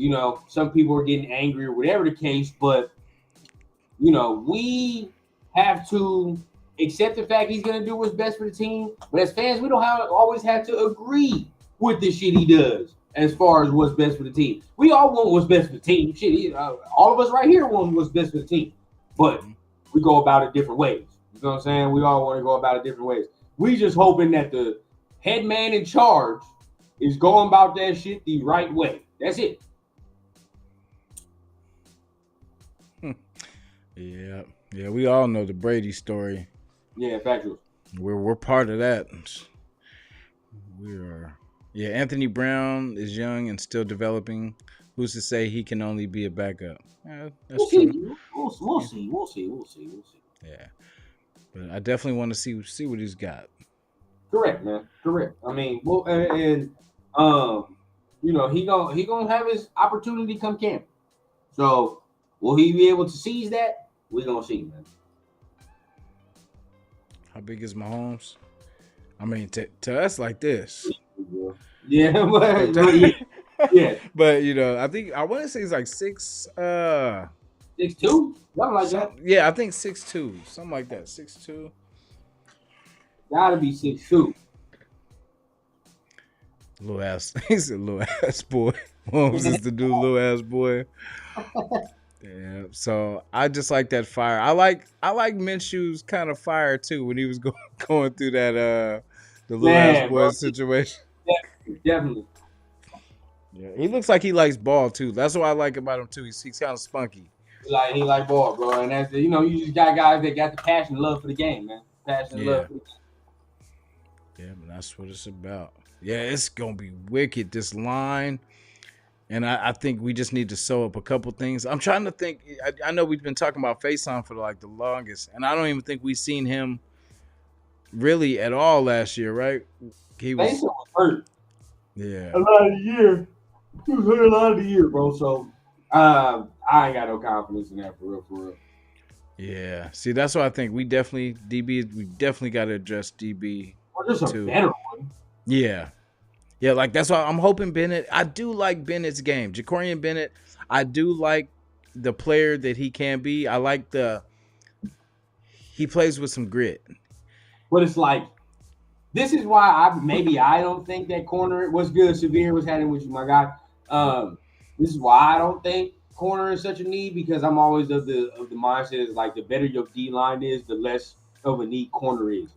some people are getting angry or whatever the case, but we have to accept the fact he's gonna do what's best for the team. But as fans, we don't always have to agree with the shit he does. As far as what's best for the team, we all want what's best for the team. Shit, all of us right here want what's best for the team, but we go about it different ways. You know what I'm saying? We all want to go about it different ways. We just hoping that the head man in charge is going about that shit the right way. That's it. Yeah. We all know the Brady story. Yeah, factual. We're part of that. We are. Yeah, Anthony Brown is young and still developing. Who's to say he can only be a backup? That's true. We'll see. Yeah, but I definitely want to see what he's got. Correct, man. Correct. I mean, he gonna have his opportunity come camp. So will he be able to seize that? We're gonna see, man. How big is Mahomes? I mean, to us like this. Yeah, But, but yeah, yeah, but I think I want to say he's like six. 6'2", something like Some that. yeah, I think 6'2", something like that. 6'2". Gotta be 6'2". Little ass. He's a little ass boy. Mahomes is the new little ass boy. Yeah. So I just like that fire. I like Minshew's kind of fire too when he was going through that the little ass Man, boy bro, situation. definitely. Yeah. He looks like he likes ball too. That's what I like about him too. He's kind of spunky. He like ball, bro, and that's you just got guys that got the passion and love for the game, man. Passion and love Yeah. for the game. Yeah, but that's what it's about. Yeah, it's gonna be wicked, this line. And I think we just need to sew up a couple things. I'm trying to think. I know we've been talking about FaceTime for like the longest, and I don't even think we've seen him really at all last year, right? He Mason was, was hurt yeah, a lot of the year. He was hurt a lot of the year, bro. So I ain't got no confidence in that for real, for real. yeah. See, that's why I think we definitely got to address DB Or just a too. better one. Yeah, yeah. Like that's why I'm hoping Bennett. I do like Bennett's game, Jacorian Bennett. I do like the player that he can be. I like he plays with some grit. But it's like this is why I don't think that corner was good. Severe was having with you, my guy. This is why I don't think corner is such a need because I'm always of the mindset is like the better your D line is, the less of a need corner is.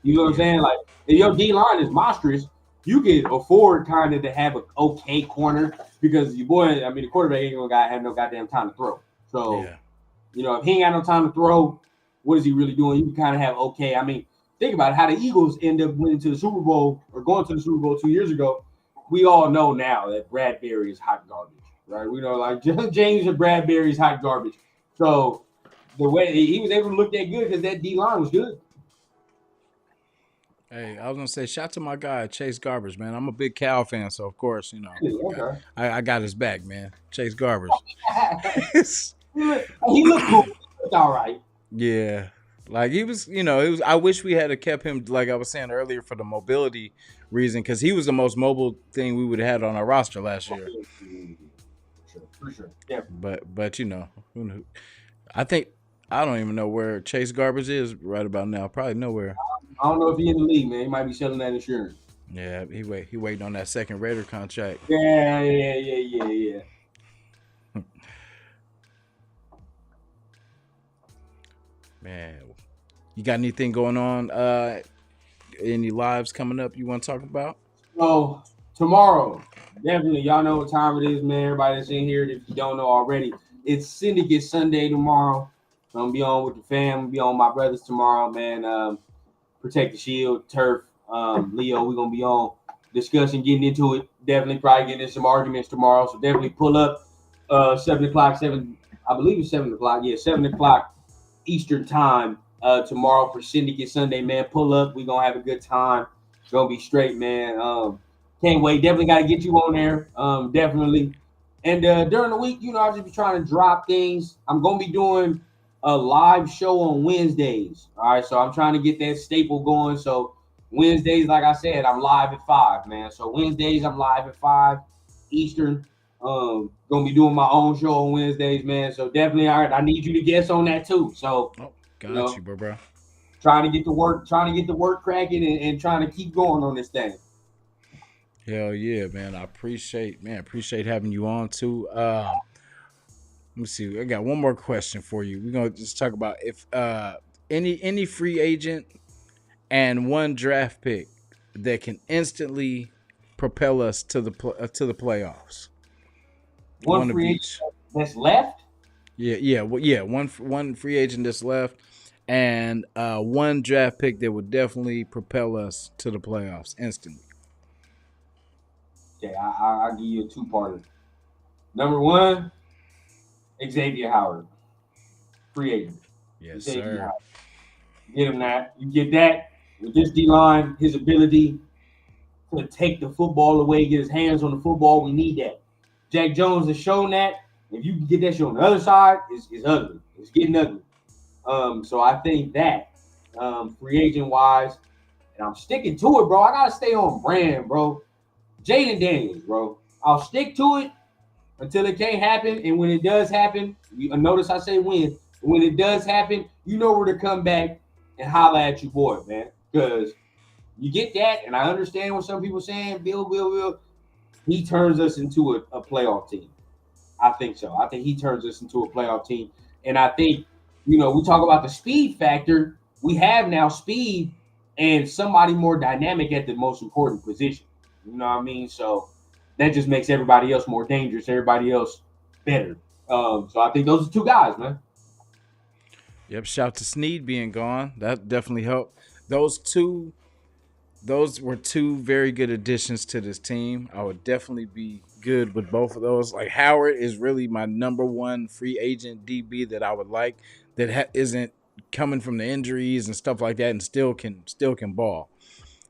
You know what I'm Yeah, saying? Like if your D line is monstrous, you can afford kind of to have an okay corner because your boy, I mean the quarterback ain't gonna have no goddamn time to throw. So yeah, if he ain't got no time to throw, what is he really doing? You can kind of have okay. I mean, think about it, how the Eagles end up winning to the Super Bowl or going to the Super Bowl 2 years ago. We all know now that Bradbury is hot garbage, right? We know like James and Bradbury is hot garbage. So the way he was able to look that good because that D line was good. Hey, I was gonna say, shout to my guy Chase Garbers, man. I'm a big Cal fan, so of course, Okay. I got his back, man. Chase Garbers. He looked cool. He looked all right. Yeah, like he was, it was. I wish we had kept him, like I was saying earlier, for the mobility reason, because he was the most mobile thing we would have had on our roster last year. For sure. Yeah. But who knew? I think I don't even know where Chase Garbers is right about now. Probably nowhere. I don't know if he in the league, man. He might be selling that insurance. Yeah, he waiting on that second Raider contract. Yeah. Man, you got anything going on? Any lives coming up you want to talk about? So tomorrow, definitely, y'all know what time it is, man. Everybody that's in here, if you don't know already, it's Syndicate Sunday tomorrow. I'm gonna be on with the fam. Be on my brothers tomorrow, man. Protect the Shield, Turf, Leo. We're gonna be on discussing, getting into it. Definitely, probably getting in some arguments tomorrow. So definitely pull up. 7 o'clock, I believe it's 7 o'clock. Yeah, 7 o'clock Eastern time tomorrow for Syndicate Sunday, man. Pull up. We're gonna have a good time. It's gonna be straight, man. Can't wait. Definitely gotta get you on there. Definitely. And during the week, I'll just be trying to drop things. I'm gonna be doing a live show on Wednesdays. All right, so I'm trying to get that staple going. So Wednesdays, like I said, I'm live at 5, man. So Wednesdays, I'm live at 5 Eastern. Gonna be doing my own show on Wednesdays, man. So definitely, all right. I need you to guess on that too. So Oh, got you, bro. trying to get the work cracking and trying to keep going on this thing. Hell yeah, man. I appreciate having you on too. Let me see. I got one more question for you. We're gonna just talk about if any free agent and one draft pick that can instantly propel us to the playoffs. One Of free each. agent that's left. Yeah. Well, yeah. One free agent that's left, and one draft pick that would definitely propel us to the playoffs instantly. Okay, I'll give you a two-parter. Number one, Xavier Howard, free agent. Yes, Xavier sir. Howard. Get him that. You get that with this D line, his ability to take the football away, get his hands on the football. We need that. Jack Jones has shown that. If you can get that shit on the other side, it's ugly. It's getting ugly. So I think that. free agent wise, and I'm sticking to it, bro. I gotta stay on brand, bro. Jaden Daniels, bro. I'll stick to it until it can't happen, and when it does happen, you notice I say when. When it does happen, you know where to come back and holla at your boy, man. Because you get that, and I understand what some people saying. Bill. He turns us into a playoff team. I think so. I think he turns us into a playoff team. And I think, we talk about the speed factor. We have now speed and somebody more dynamic at the most important position. You know what I mean? So that just makes everybody else more dangerous, everybody else better. So I think those are two guys, man. Yep. Shout to Sneed being gone. That definitely helped. Those two, those were two very good additions to this team. I would definitely be good with both of those. Like Howard is really my number one free agent DB that I would like that isn't coming from the injuries and stuff like that, and still can ball.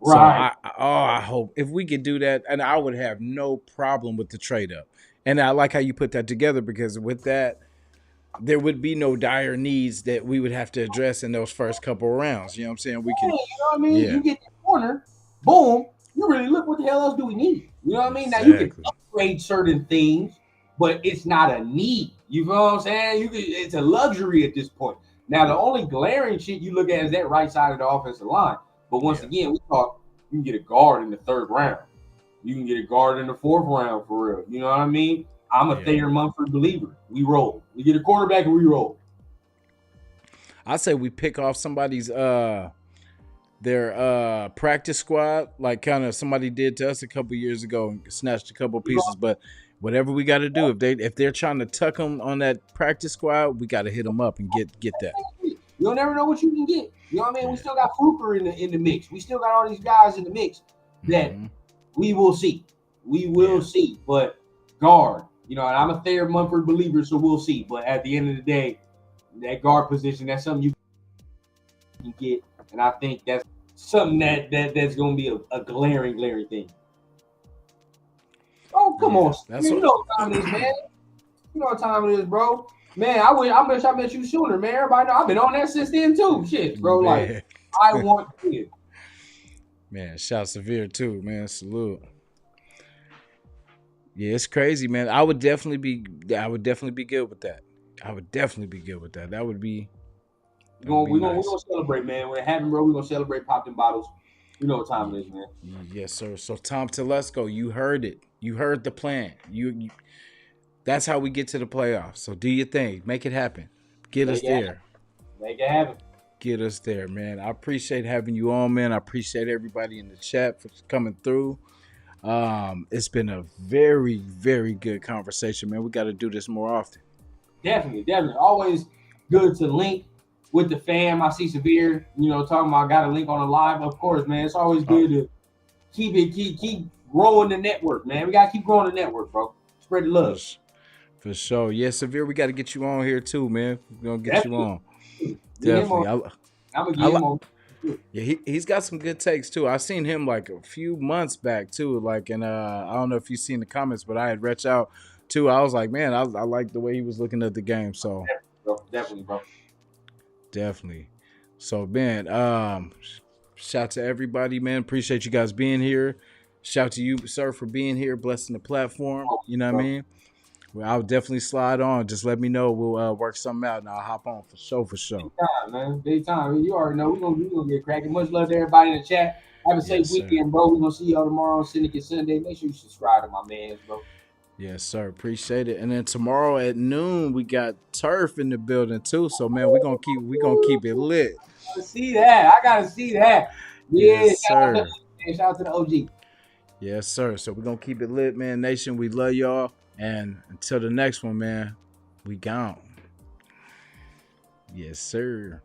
So Right. I hope if we could do that, and I would have no problem with the trade up. And I like how you put that together because with that, there would be no dire needs that we would have to address in those first couple of rounds. You know what I'm saying? We Hey, could, you know what I mean? yeah, You get the corner, boom, you really look what the hell else do we need? You know what I mean? Now you can exactly. upgrade certain things, but it's not a need. You know what I'm saying? It's a luxury at this point. Now the only glaring shit you look at is that right side of the offensive line. But once Yeah, again, we talk you can get a guard in the third round. You can get a guard in the fourth round for real. You know what I mean? I'm a yeah. Thayer Mumford believer. We roll. We get a quarterback and we roll. I say we pick off somebody's their practice squad, like kind of somebody did to us a couple years ago and snatched a couple We pieces. But whatever we got to do, if they're trying to tuck them on that practice squad, we got to hit them up and get that. You'll never know what you can get. You know what I mean? We Yeah. still got Fluker in the mix. We still got all these guys in the mix that Hmm. we will see. We will Yeah. see. But guard, and I'm a Thayer Mumford believer, so we'll see. But at the end of the day, that guard position, that's something you can get. And I think that's something that's gonna be a glaring thing. Oh, come Yeah. on. That's Man, you what. know what time it is, man. You know what time it is, bro. Man, I wish I met you sooner, man. Everybody know I've been on that since then too. Shit, bro. Like, Man. I want kids. Man, shout severe too, man. Salute. Yeah, it's crazy, man. I would definitely be good with that. I would definitely be good with that. That would be We're that would gonna, be we gonna, we nice. gonna celebrate, man. When it happens, bro, we're gonna celebrate popping bottles. You know what time it is, man. Yes, sir. So Tom Telesco, you heard it. You heard the plan. That's how we get to the playoffs. So do your thing. Make it happen. Get us Make it happen. there. Make it happen. Get us there, man. I appreciate having you on, man. I appreciate everybody in the chat for coming through. It's been a very, very good conversation, man. We got to do this more often. Definitely. Always good to link with the fam. I see Severe, talking about got a link on the live. Of course, man. It's always Oh, good to keep growing the network, man. We gotta keep growing the network, bro. Spread the for, love. for sure. Yeah, Severe, we got to get you on here too, man. We're going to get you Definitely. on. Get him on. Definitely. I'm gonna I, get li- him on. Yeah, he's got some good takes too. I seen him like a few months back too. Like, and I don't know if you seen the comments, but I had reached out too. I was like, man, I like the way he was looking at the game. So Definitely, bro. definitely. So man, shout to everybody, man. Appreciate you guys being here. Shout to you, sir, for being here, blessing the platform. You know what I Bro. mean? Well, I'll definitely slide on. Just let me know. We'll work something out, and I'll hop on for sure, for sure. Big time, man. Big time. You already know we gonna get cracking. Much love to everybody in the chat. Have a safe Yes, sir. weekend, bro. We're gonna see y'all tomorrow on Syndicate Sunday. Make sure you subscribe to my man's, bro. Yes, sir. Appreciate it. And then tomorrow at noon we got Turf in the building too. So man, we gonna keep it lit. I gotta see that. Yeah, Yes, sir. shout out to the OG. Yes, sir. So we're gonna keep it lit, man. Nation, we love y'all. And until the next one, man, we gone. Yes, sir.